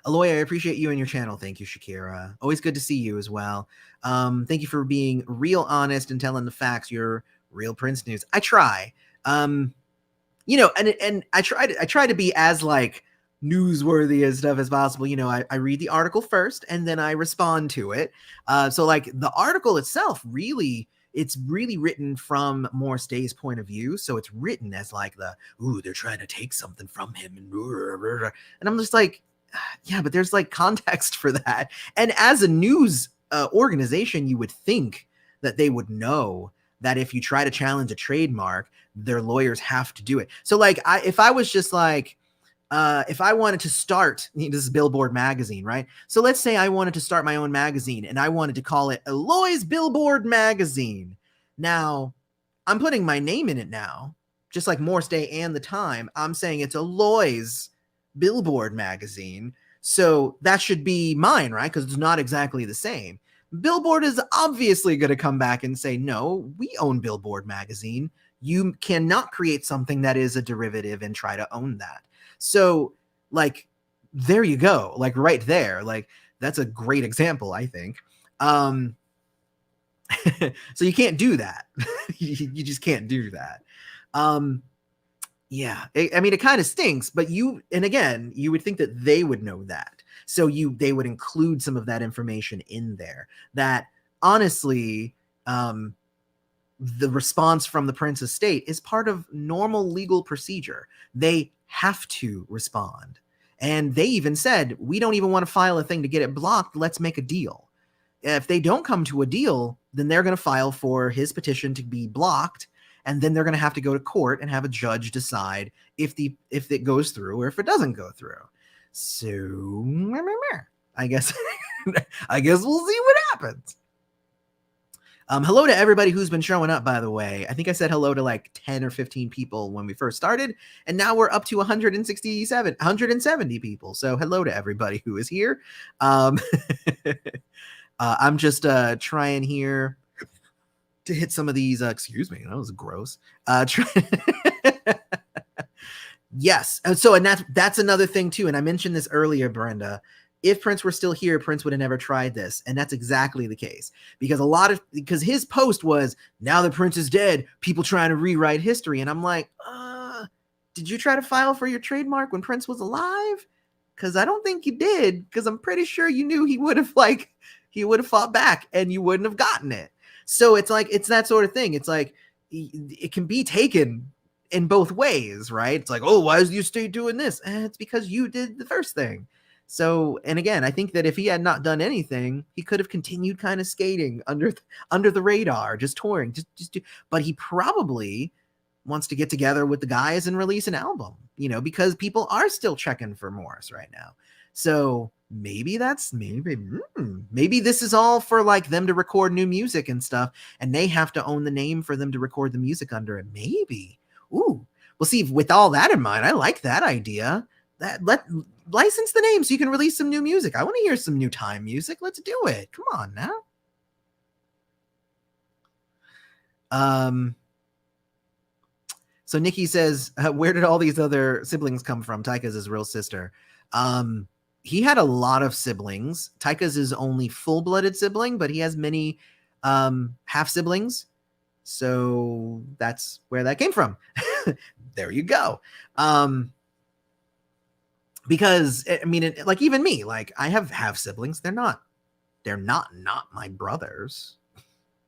Aloy, I appreciate you and your channel. Thank you, Shakira. Always good to see you as well. Thank you for being real honest and telling the facts. You're real Prince news. I try. You know, and I try to be as like newsworthy and stuff as possible. You know, I read the article first and then I respond to it. So like the article itself really, it's really written from Morris Day's point of view. So it's written as like the, ooh, they're trying to take something from him. And I'm just like, yeah, but there's like context for that. And as a news organization, you would think that they would know that if you try to challenge a trademark, their lawyers have to do it. So like, if I was just like, if I wanted to start, this is Billboard magazine, right? So let's say I wanted to start my own magazine and I wanted to call it Aloy's Billboard magazine. Now I'm putting my name in it now, just like Morris Day and the Time. I'm saying it's Aloy's Billboard magazine. So that should be mine, right? Because it's not exactly the same. Billboard is obviously going to come back and say, no, we own Billboard magazine. You cannot create something that is a derivative and try to own that. So like, there you go. Like right there, like that's a great example, I think. So you can't do that. You just can't do that. Yeah, I mean, it kind of stinks, but and again, you would think that they would know that. So they would include some of that information in there that honestly, the response from the Prince estate is part of normal legal procedure. They have to respond. And they even said, we don't even want to file a thing to get it blocked. Let's make a deal. If they don't come to a deal, then they're going to file for his petition to be blocked. And then they're going to have to go to court and have a judge decide if it goes through or if it doesn't go through. So I guess we'll see what happens. Hello to everybody who's been showing up, by the way. I think I said hello to like 10 or 15 people when we first started, and now we're up to 170 people. So hello to everybody who is here. I'm just trying here to hit some of these. Excuse me, that was gross. Yes. So, and that's another thing too. And I mentioned this earlier, Brenda. If Prince were still here, Prince would have never tried this. And that's exactly the case. Because his post was, now that Prince is dead, people trying to rewrite history. And I'm like, did you try to file for your trademark when Prince was alive? Because I don't think you did. Because I'm pretty sure you knew he would have fought back and you wouldn't have gotten it. So it's like, it's that sort of thing. It's like, it can be taken in both ways, right? It's like, oh, why is you stay doing this? It's because you did the first thing. So, and again, I think that if he had not done anything, he could have continued kind of skating under the radar, just touring, but he probably wants to get together with the guys and release an album, because people are still checking for Morris right now. So maybe this is all for like them to record new music and stuff, and they have to own the name for them to record the music under it. Maybe. Ooh, we'll see. With all that in mind, I like that idea. License the name so you can release some new music. I want to hear some new Time music. Let's do it. Come on now. So Nikki says, where did all these other siblings come from? Taika's his real sister. He had a lot of siblings. Taika's his only full-blooded sibling, but he has many half siblings. So that's where that came from. There you go. Because I mean, like even me, like I have siblings. They're not my brothers.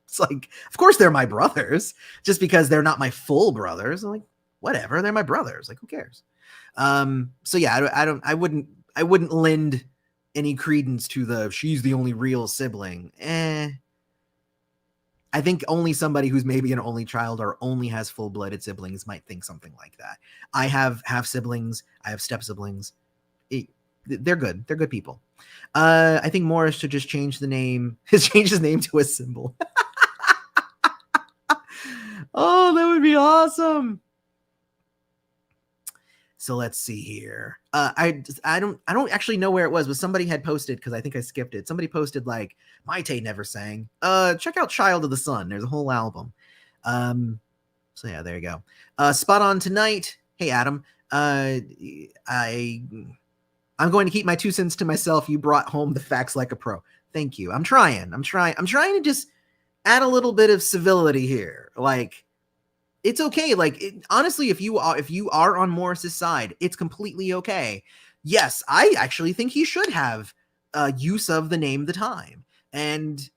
It's like, of course they're my brothers, just because they're not my full brothers. I'm like, whatever, they're my brothers. Like, who cares? So yeah, I wouldn't lend any credence to the she's the only real sibling. I think only somebody who's maybe an only child or only has full-blooded siblings might think something like that. I have half siblings. I have step siblings. They're good. They're good people. I think Morris should just change the name. Change his name to a symbol. Oh, that would be awesome. So let's see here. I don't actually know where it was, but somebody had posted, because I think I skipped it. Somebody posted like, Maite never sang. Check out Child of the Sun. There's a whole album. So yeah, there you go. Spot on tonight. Hey Adam. I'm going to keep my 2 cents to myself. You brought home the facts like a pro. Thank you. I'm trying to just add a little bit of civility here. Like, it's okay. Like, honestly, if you are on Morris's side, it's completely okay. Yes, I actually think he should have use of the name The Time. And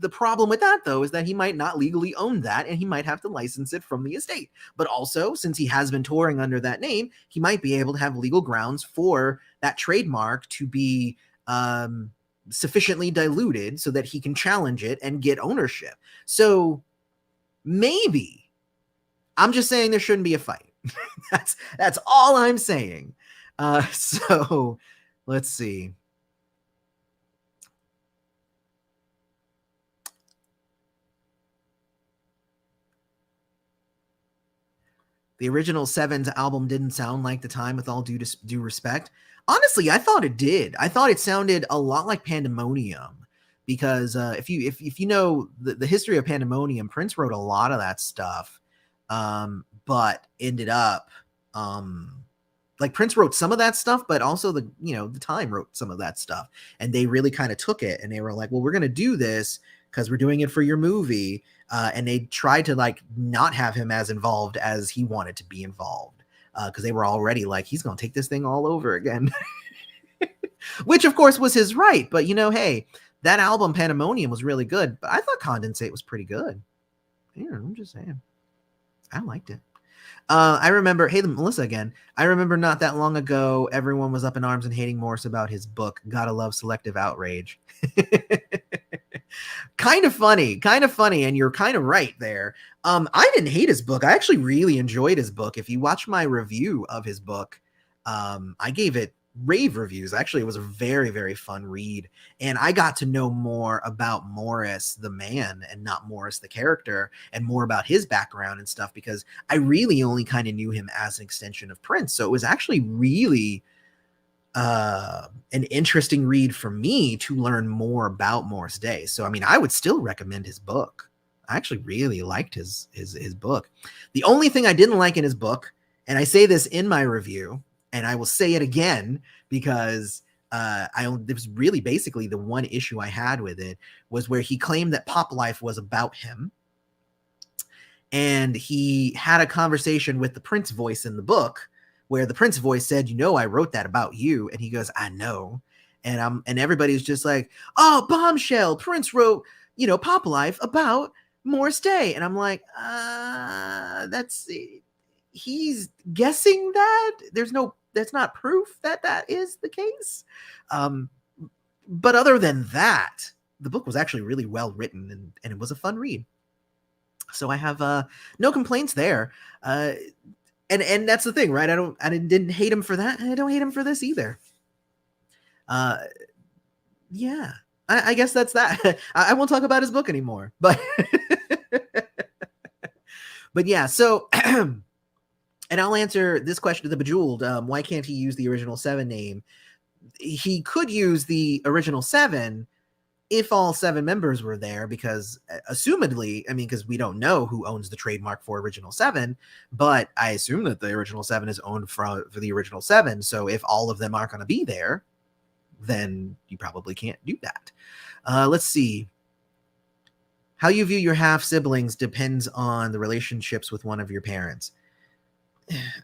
the problem with that, though, is that he might not legally own that, and he might have to license it from the estate. But also, since he has been touring under that name, he might be able to have legal grounds for that trademark to be sufficiently diluted so that he can challenge it and get ownership. So maybe. I'm just saying there shouldn't be a fight. That's all I'm saying. So let's see. The original Seven's album didn't sound like The Time, with all due respect. Honestly, I thought it did. I thought it sounded a lot like Pandemonium, because if you know the history of Pandemonium, Prince wrote a lot of that stuff. But ended up like Prince wrote some of that stuff, but also The Time wrote some of that stuff, and they really kind of took it and they were like, well, we're going to do this because we're doing it for your movie. And they tried to like not have him as involved as he wanted to be involved, because they were already like, he's going to take this thing all over again, which of course was his right. But hey, that album Pandemonium was really good, but I thought Condensate was pretty good. I'm just saying. I liked it. I remember, hey, Melissa again. I remember not that long ago, everyone was up in arms and hating Morris about his book. Gotta love selective outrage. Kind of funny, and you're kind of right there. I didn't hate his book. I actually really enjoyed his book. If you watch my review of his book, I gave it rave reviews. Actually, it was a very, very fun read, and I got to know more about Morris the man and not Morris the character, and more about his background and stuff, because I really only kind of knew him as an extension of Prince. So it was actually really an interesting read for me to learn more about Morris Day. So I mean, I would still recommend his book. I actually really liked his book. The only thing I didn't like in his book, and I say this in my review, and I will say it again, because it was really basically the one issue I had with it, was where he claimed that Pop Life was about him. And he had a conversation with the Prince voice in the book, where the Prince voice said, I wrote that about you. And he goes, I know. And everybody's just like, oh, bombshell. Prince wrote, Pop Life about Morris Day. And I'm like, he's guessing that. That's not proof that is the case. But other than that, the book was actually really well written, and it was a fun read. So I have no complaints there. And that's the thing, right? I didn't hate him for that, and I don't hate him for this either. Yeah, I guess that's that. I won't talk about his book anymore, but but yeah. So, and I'll answer this question to the Bejeweled. Why can't he use the original Seven name? He could use the original Seven if all 7 members were there, because assumedly, because we don't know who owns the trademark for original 7, but I assume that the original 7 is owned for the original 7. So if all of them aren't going to be there, then you probably can't do that. Let's see. How you view your half siblings depends on the relationships with one of your parents.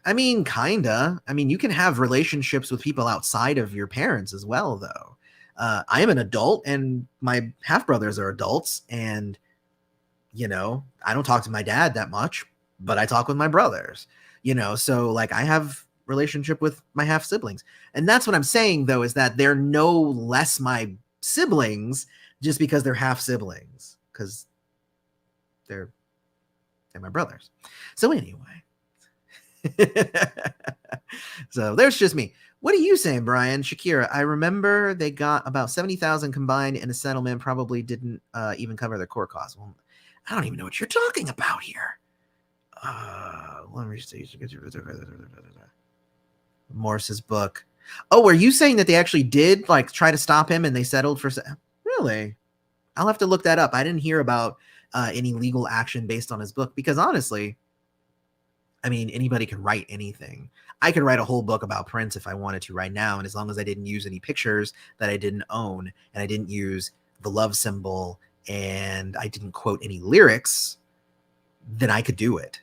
I mean, kinda. I mean, you can have relationships with people outside of your parents as well, though. I am an adult, and my half brothers are adults, and I don't talk to my dad that much, but I talk with my brothers. So like I have relationship with my half siblings, and that's what I'm saying though is that they're no less my siblings just because they're half siblings, because they're my brothers. So anyway. So there's just me. What are you saying, Brian? Shakira, I remember they got about 70,000 combined in a settlement, probably didn't even cover their court costs. Well, I don't even know what you're talking about here. Let me see. Morse's book. Oh, are you saying that they actually did like try to stop him and they settled for? Really? I'll have to look that up. I didn't hear about any legal action based on his book, because honestly, I mean, anybody can write anything. I could write a whole book about Prince if I wanted to right now, and as long as I didn't use any pictures that I didn't own, and I didn't use the love symbol, and I didn't quote any lyrics, then I could do it.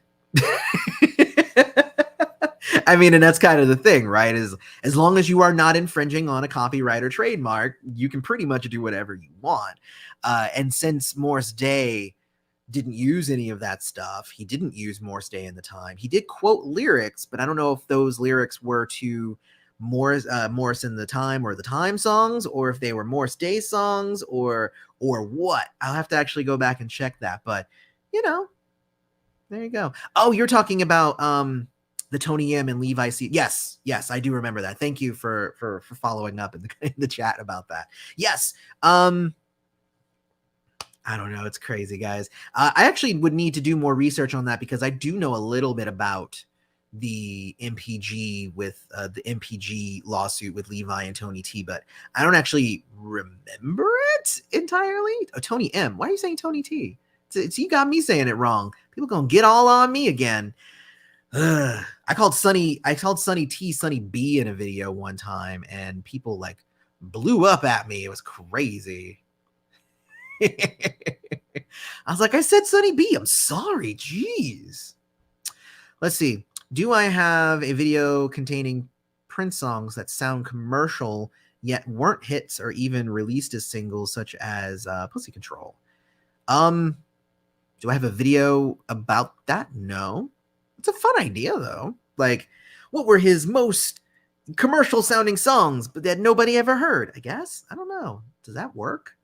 I mean, and that's kind of the thing, right? Is as long as you are not infringing on a copyright or trademark, you can pretty much do whatever you want. And since Morris Day didn't use any of that stuff, he didn't use Morris Day in the time. He did quote lyrics, but I don't know if those lyrics were to Morris in the time or the time songs, or if they were Morris Day songs, or what. I'll have to actually go back and check that. But there you go. Oh, you're talking about the Tony M and Levi C. Yes, I do remember that. Thank you for following up in the chat about that. Yes. I don't know. It's crazy, guys. I actually would need to do more research on that, because I do know a little bit about the MPG with the MPG lawsuit with Levi and Tony T, but I don't actually remember it entirely. Oh, Tony M. Why are you saying Tony T? You got me saying it wrong. People gonna get all on me again. I called Sonny T Sonny B in a video one time, and people like blew up at me. It was crazy. I was like, I said Sonny B. I'm sorry. Jeez. Let's see. Do I have a video containing Prince songs that sound commercial yet weren't hits or even released as singles, such as Pussy Control? Do I have a video about that? No. It's a fun idea, though. Like, what were his most commercial sounding songs, but that nobody ever heard? I guess. I don't know. Does that work?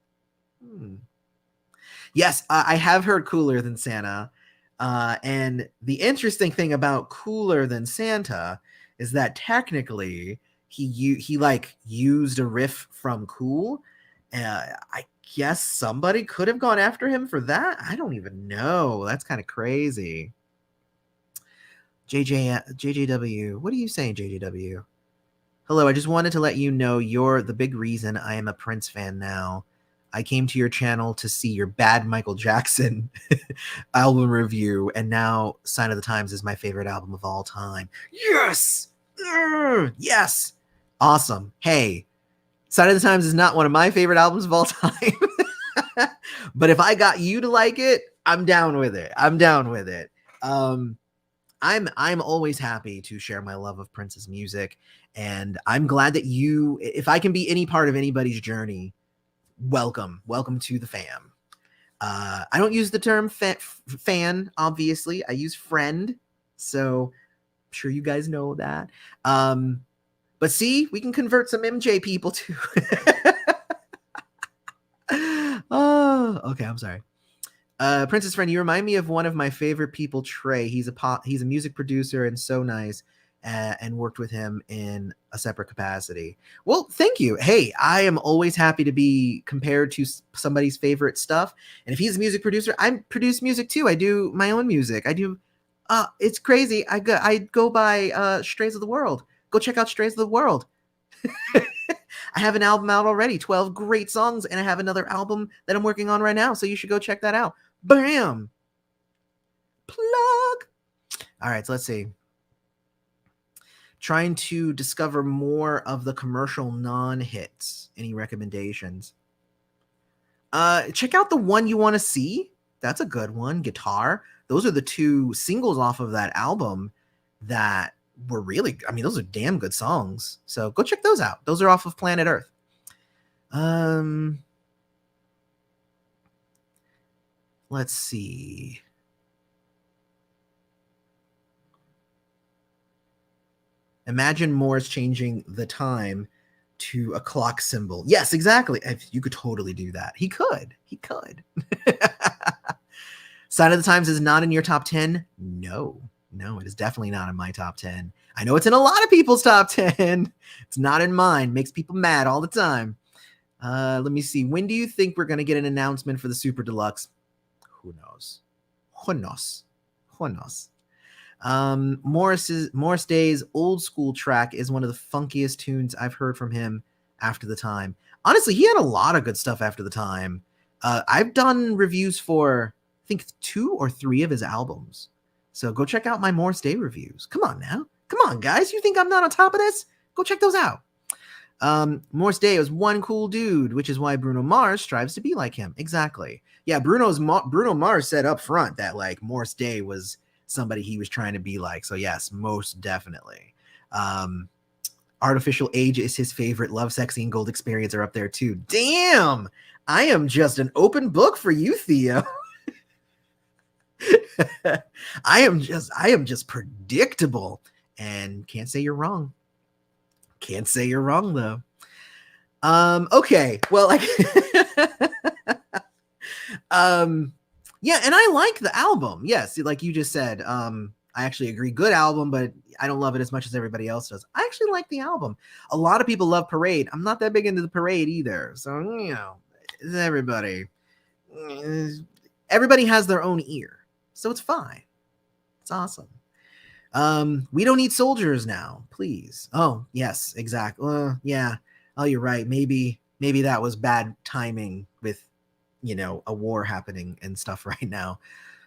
Yes, I have heard Cooler Than Santa. And the interesting thing about Cooler Than Santa is that technically he like used a riff from Cool. I guess somebody could have gone after him for that. I don't even know. That's kind of crazy. JJW, what are you saying, JJW? Hello, I just wanted to let you know you're the big reason I am a Prince fan now. I came to your channel to see your bad Michael Jackson album review, and now Sign of the Times is my favorite album of all time. Yes! Yes! Awesome. Hey, Sign of the Times is not one of my favorite albums of all time. But if I got you to like it, I'm down with it. I'm always happy to share my love of Prince's music, and I'm glad that if I can be any part of anybody's journey, welcome to the fam. I don't use the term fan, obviously. I use friend, so I'm sure you guys know that. But see, we can convert some MJ people too. Oh, okay, I'm sorry. Princess Friend, you remind me of one of my favorite people, Trey. He's a music producer and so nice, and worked with him in a separate capacity. Well, thank you. Hey, I am always happy to be compared to somebody's favorite stuff. And if he's a music producer, I produce music too. I do my own music. It's crazy. I go by Strays of the World. Go check out Strays of the World. I have an album out already, 12 great songs, and I have another album that I'm working on right now, so you should go check that out. Bam! Plug! All right, so let's see. Trying to discover more of the commercial non-hits. Any recommendations? Check out The One You Want to See. That's a good one. Guitar. Those are the two singles off of that album that were really, I mean, those are damn good songs. So go check those out. Those are off of Planet Earth. Let's see. Imagine Morse changing the time to a clock symbol. Yes, exactly. You could totally do that. He could. Sign of the Times is not in your top 10? No, it is definitely not in my top 10. I know it's in a lot of people's top 10. It's not in mine. Makes people mad all the time. Let me see. When do you think we're going to get an announcement for the Super Deluxe? Who knows? Morris Day's Old School track is one of the funkiest tunes I've heard from him after the time. Honestly, he had a lot of good stuff after the time. I've done reviews for, I think, 2 or 3 of his albums. So go check out my Morris Day reviews. Come on now. Come on, guys. You think I'm not on top of this? Go check those out. Morris Day was one cool dude, which is why Bruno Mars strives to be like him. Exactly. Yeah, Bruno Mars said up front that like Morris Day was somebody he was trying to be like. So yes, most definitely. Artificial Age is his favorite. Love, Sexy, and Gold Experience are up there too. Damn, I am just an open book for you, Theo. I am just predictable, and can't say you're wrong. Can't say you're wrong though. Okay, well, like, yeah, and I like the album. Yes, like you just said, I actually agree. Good album, but I don't love it as much as everybody else does. I actually like the album. A lot of people love Parade. I'm not that big into the Parade either. So, you know, everybody has their own ear. So it's fine. It's awesome. We don't need soldiers now, please. Oh, yes, exactly. Yeah. Oh, you're right. Maybe that was bad timing with, you know, a war happening and stuff right now.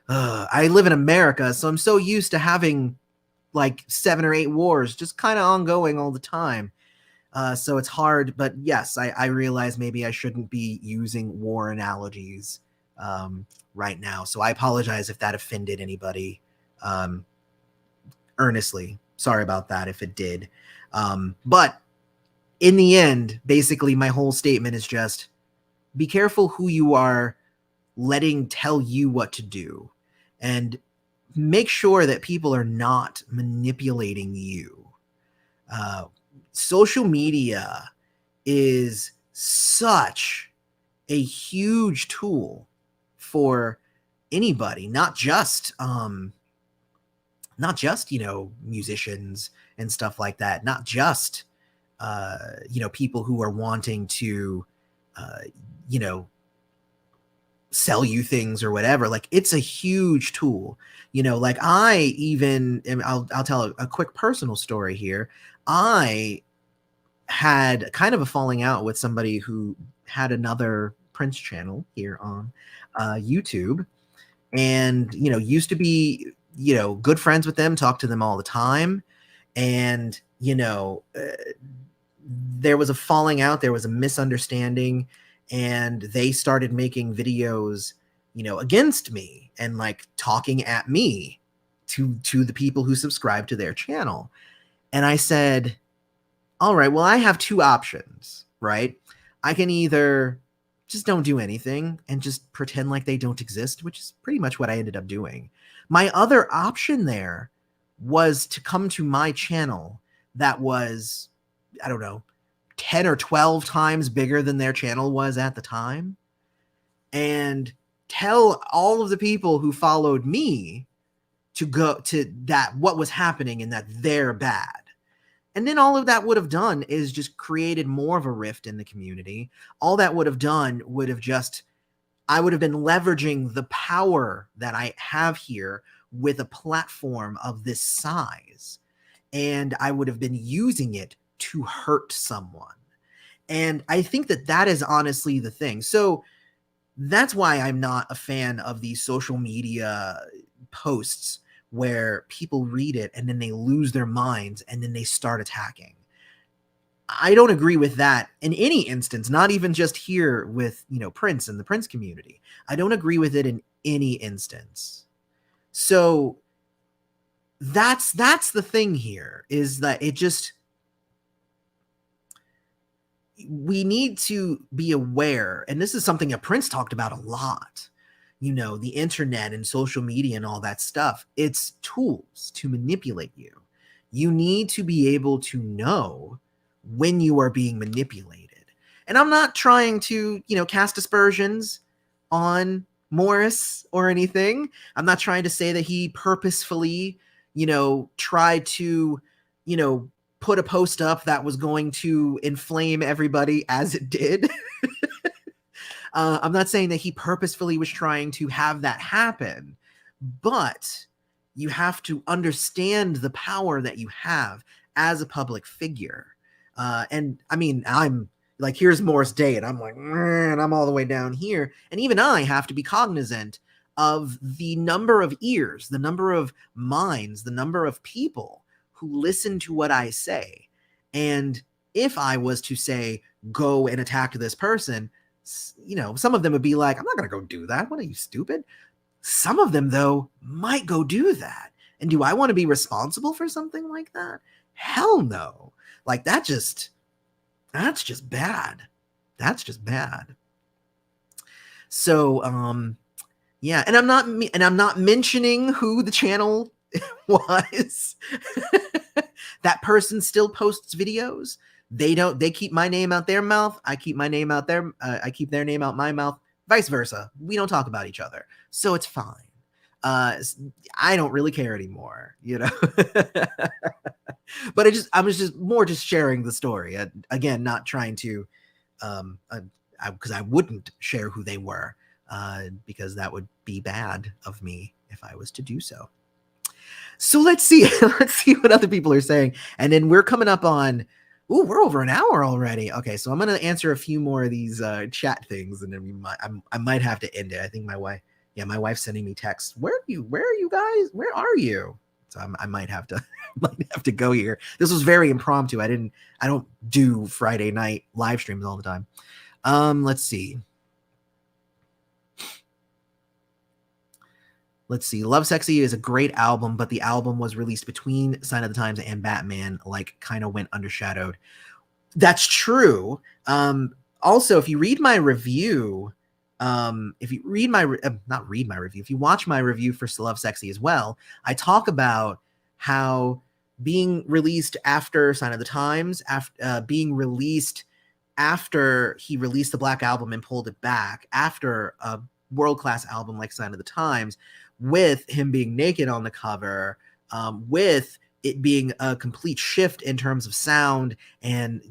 I live in America, so I'm so used to having like 7 or 8 wars just kind of ongoing all the time. So it's hard, but yes, I realize maybe I shouldn't be using war analogies right now. So I apologize if that offended anybody. Earnestly. Sorry about that if it did. But in the end, basically my whole statement is just be careful who you are letting tell you what to do, and make sure that people are not manipulating you. Social media is such a huge tool for anybody, not just you know, musicians and stuff like that, not just you know, people who are wanting to you know, sell you things or whatever. Like, it's a huge tool, you know. Like, I'll tell a quick personal story here. I had kind of a falling out with somebody who had another Prince channel here on YouTube, and, you know, used to be, you know, good friends with them, talk to them all the time. And, you know, there was a falling out, there was a misunderstanding, and they started making videos, you know, against me and like talking at me to the people who subscribe to their channel. And I said, all right, well, I have 2 options, right? I can either just don't do anything and just pretend like they don't exist, which is pretty much what I ended up doing. My other option there was to come to my channel that was, I don't know, 10 or 12 times bigger than their channel was at the time, and tell all of the people who followed me to go to that, what was happening, and that they're bad. And then all of that would have done is just created more of a rift in the community. All that would have done would have just, I would have been leveraging the power that I have here with a platform of this size, and I would have been using it to hurt someone. And I think that is honestly the thing. So that's why I'm not a fan of these social media posts where people read it and then they lose their minds and then they start attacking. I don't agree with that in any instance, not even just here with, you know, Prince and the Prince community. I don't agree with it in any instance. So that's the thing here, is that it just, we need to be aware, and this is something that Prince talked about a lot, the internet and social media and all that stuff. It's tools to manipulate you. You need to be able to know when you are being manipulated. And I'm not trying to, cast aspersions on Morris or anything. I'm not trying to say that he purposefully, tried to, put a post up that was going to inflame everybody as it did. I'm not saying that he purposefully was trying to have that happen, but you have to understand the power that you have as a public figure. And I mean, I'm like, here's Morris Day, and I'm like, and I'm all the way down here. And even I have to be cognizant of the number of ears, the number of minds, the number of people who listen to what I say. And if I was to say, go and attack this person, some of them would be like, I'm not going to go do that. What are you, stupid? Some of them, though, might go do that. And do I want to be responsible for something like that? Hell no. Like, that's just bad. That's just bad. So, yeah, and I'm not mentioning who the channel was. That person still posts videos. They keep my name out their mouth. I keep my name out there. I keep their name out my mouth. Vice versa. We don't talk about each other, so it's fine. I don't really care anymore, But I was just more just sharing the story. Again, not trying to, because I wouldn't share who they were, because that would be bad of me if I was to do so. So let's see. Let's see what other people are saying. And then we're coming up on, we're over an hour already. Okay, so I'm going to answer a few more of these chat things, and then I might have to end it. I think my wife's sending me texts. Where are you guys? Where are you? So I might have to go here. This was very impromptu. I don't do Friday night live streams all the time. Let's see. Love Sexy is a great album, but the album was released between Sign of the Times and Batman, like kind of went undershadowed. That's true. Also, if you read my review, if you watch my review for Love Sexy as well, I talk about how being released after Sign of the Times, being released after he released the Black Album and pulled it back, after a world-class album like Sign of the Times, with him being naked on the cover, with it being a complete shift in terms of sound and,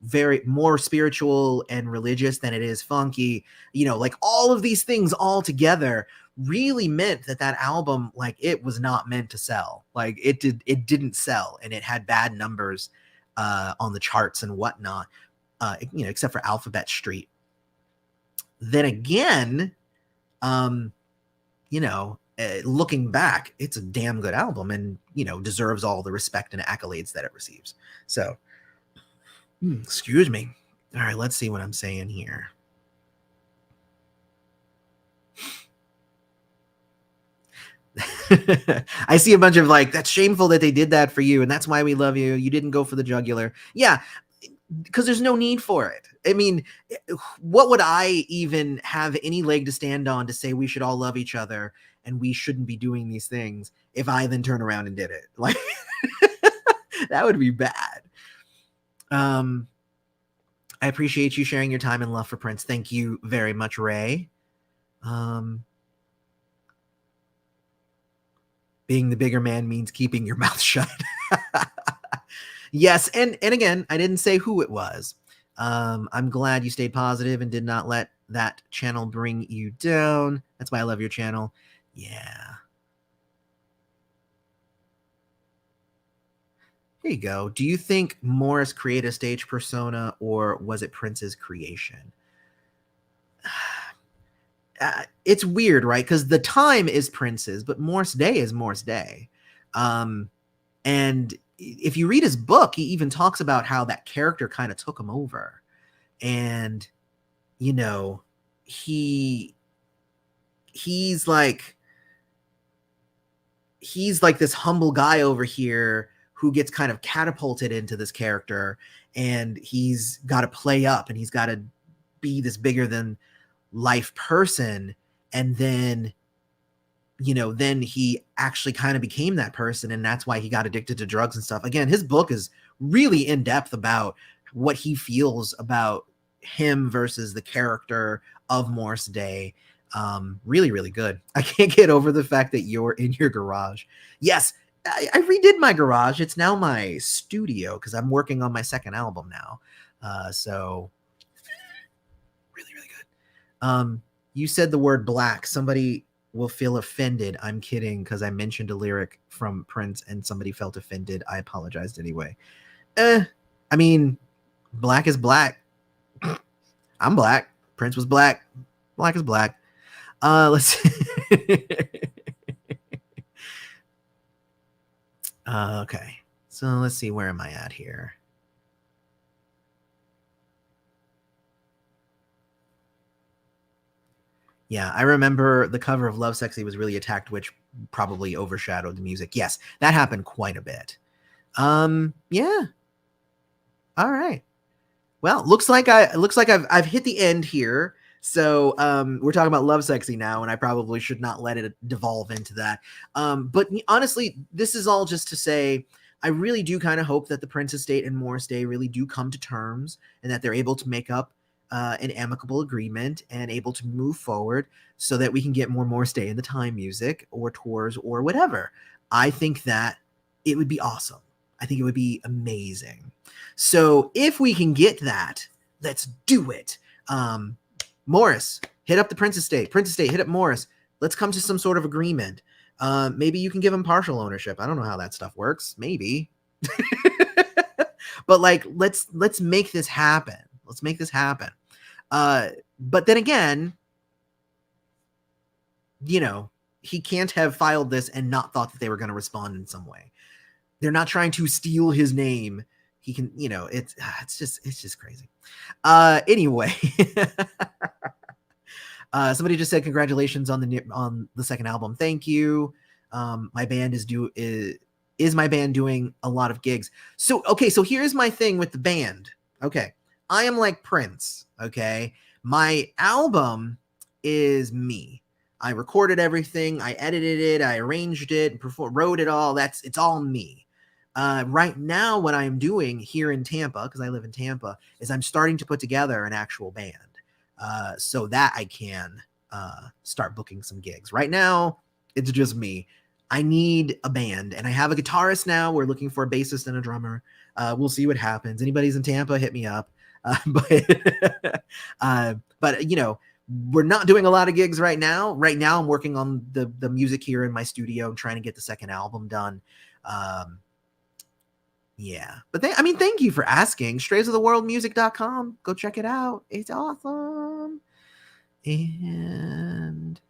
very more spiritual and religious than it is funky, like all of these things all together really meant that album, like, it was not meant to sell. Like, it didn't sell, and it had bad numbers on the charts and whatnot, except for Alphabet Street. Then again, looking back, it's a damn good album, and deserves all the respect and accolades that it receives. So, excuse me. All right, let's see what I'm saying here. I see a bunch of like, that's shameful that they did that for you, and that's why we love you. You didn't go for the jugular. Yeah, because there's no need for it. I mean, what would I even have any leg to stand on to say we should all love each other and we shouldn't be doing these things if I then turn around and did it? Like, that would be bad. I appreciate you sharing your time and love for Prince. Thank you very much, Ray. Being the bigger man means keeping your mouth shut. Yes, and again, I didn't say who it was. I'm glad you stayed positive and did not let that channel bring you down. That's why I love your channel. Yeah. Here you go. Do you think Morris created a stage persona, or was it Prince's creation? It's weird, right? Because the time is Prince's, but Morris Day is Morris Day. And if you read his book, he even talks about how that character kind of took him over. And, he's like, he's like this humble guy over here who gets kind of catapulted into this character, and he's got to play up and he's got to be this bigger than life person. And then, you know, then he actually kind of became that person, and that's why he got addicted to drugs and stuff. Again, his book is really in depth about what he feels about him versus the character of Morris Day. Really, really good. I can't get over the fact that you're in your garage. Yes, I redid my garage. It's now my studio because I'm working on my second album now. So really, really good. You said the word black. Somebody will feel offended. I'm kidding, because I mentioned a lyric from Prince and somebody felt offended. I apologized anyway. I mean, black is black. I'm black. Prince was black. Black is black. Let's okay. So let's see, where am I at here? Yeah, I remember the cover of Love Sexy was really attacked, which probably overshadowed the music. Yes, that happened quite a bit. Yeah. All right. Well, looks like I've hit the end here. So we're talking about Love Sexy now, and I probably should not let it devolve into that. But honestly, this is all just to say, I really do kind of hope that the Prince estate and Morris Day really do come to terms, and that they're able to make up an amicable agreement and able to move forward so that we can get more Morris Day in the Time music or tours or whatever. I think that it would be awesome. I think it would be amazing. So if we can get that, let's do it. Morris, hit up the Prince estate. Prince estate, hit up Morris. Let's come to some sort of agreement. Maybe you can give him partial ownership. I don't know how that stuff works. Maybe. But like, let's make this happen. Let's make this happen. But then again, you know, he can't have filed this and not thought that they were going to respond in some way. They're not trying to steal his name. He can, you know, it's just crazy. Anyway, somebody just said congratulations on the second album. Thank you. My band is my band doing a lot of gigs. So okay, so here's my thing with the band. Okay, I am like Prince. Okay, my album is me. I recorded everything. I edited it. I arranged it. Wrote it all. It's all me. Right now, what I'm doing here in Tampa, because I live in Tampa, is I'm starting to put together an actual band so that I can start booking some gigs. Right now, it's just me. I need a band, and I have a guitarist now. We're looking for a bassist and a drummer. We'll see what happens. Anybody's in Tampa, hit me up. But you know, we're not doing a lot of gigs right now. Right now, I'm working on the music here in my studio. I'm trying to get the second album done. Yeah, but thank you for asking. straysoftheworldmusic.com. Go check it out. It's awesome. And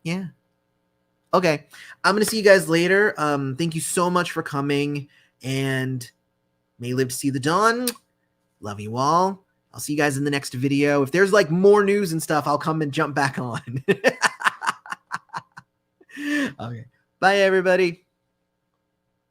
yeah. Okay. I'm going to see you guys later. Thank you so much for coming, and may you live to see the dawn. Love you all. I'll see you guys in the next video. If there's like more news and stuff, I'll come and jump back on. Okay. Bye, everybody.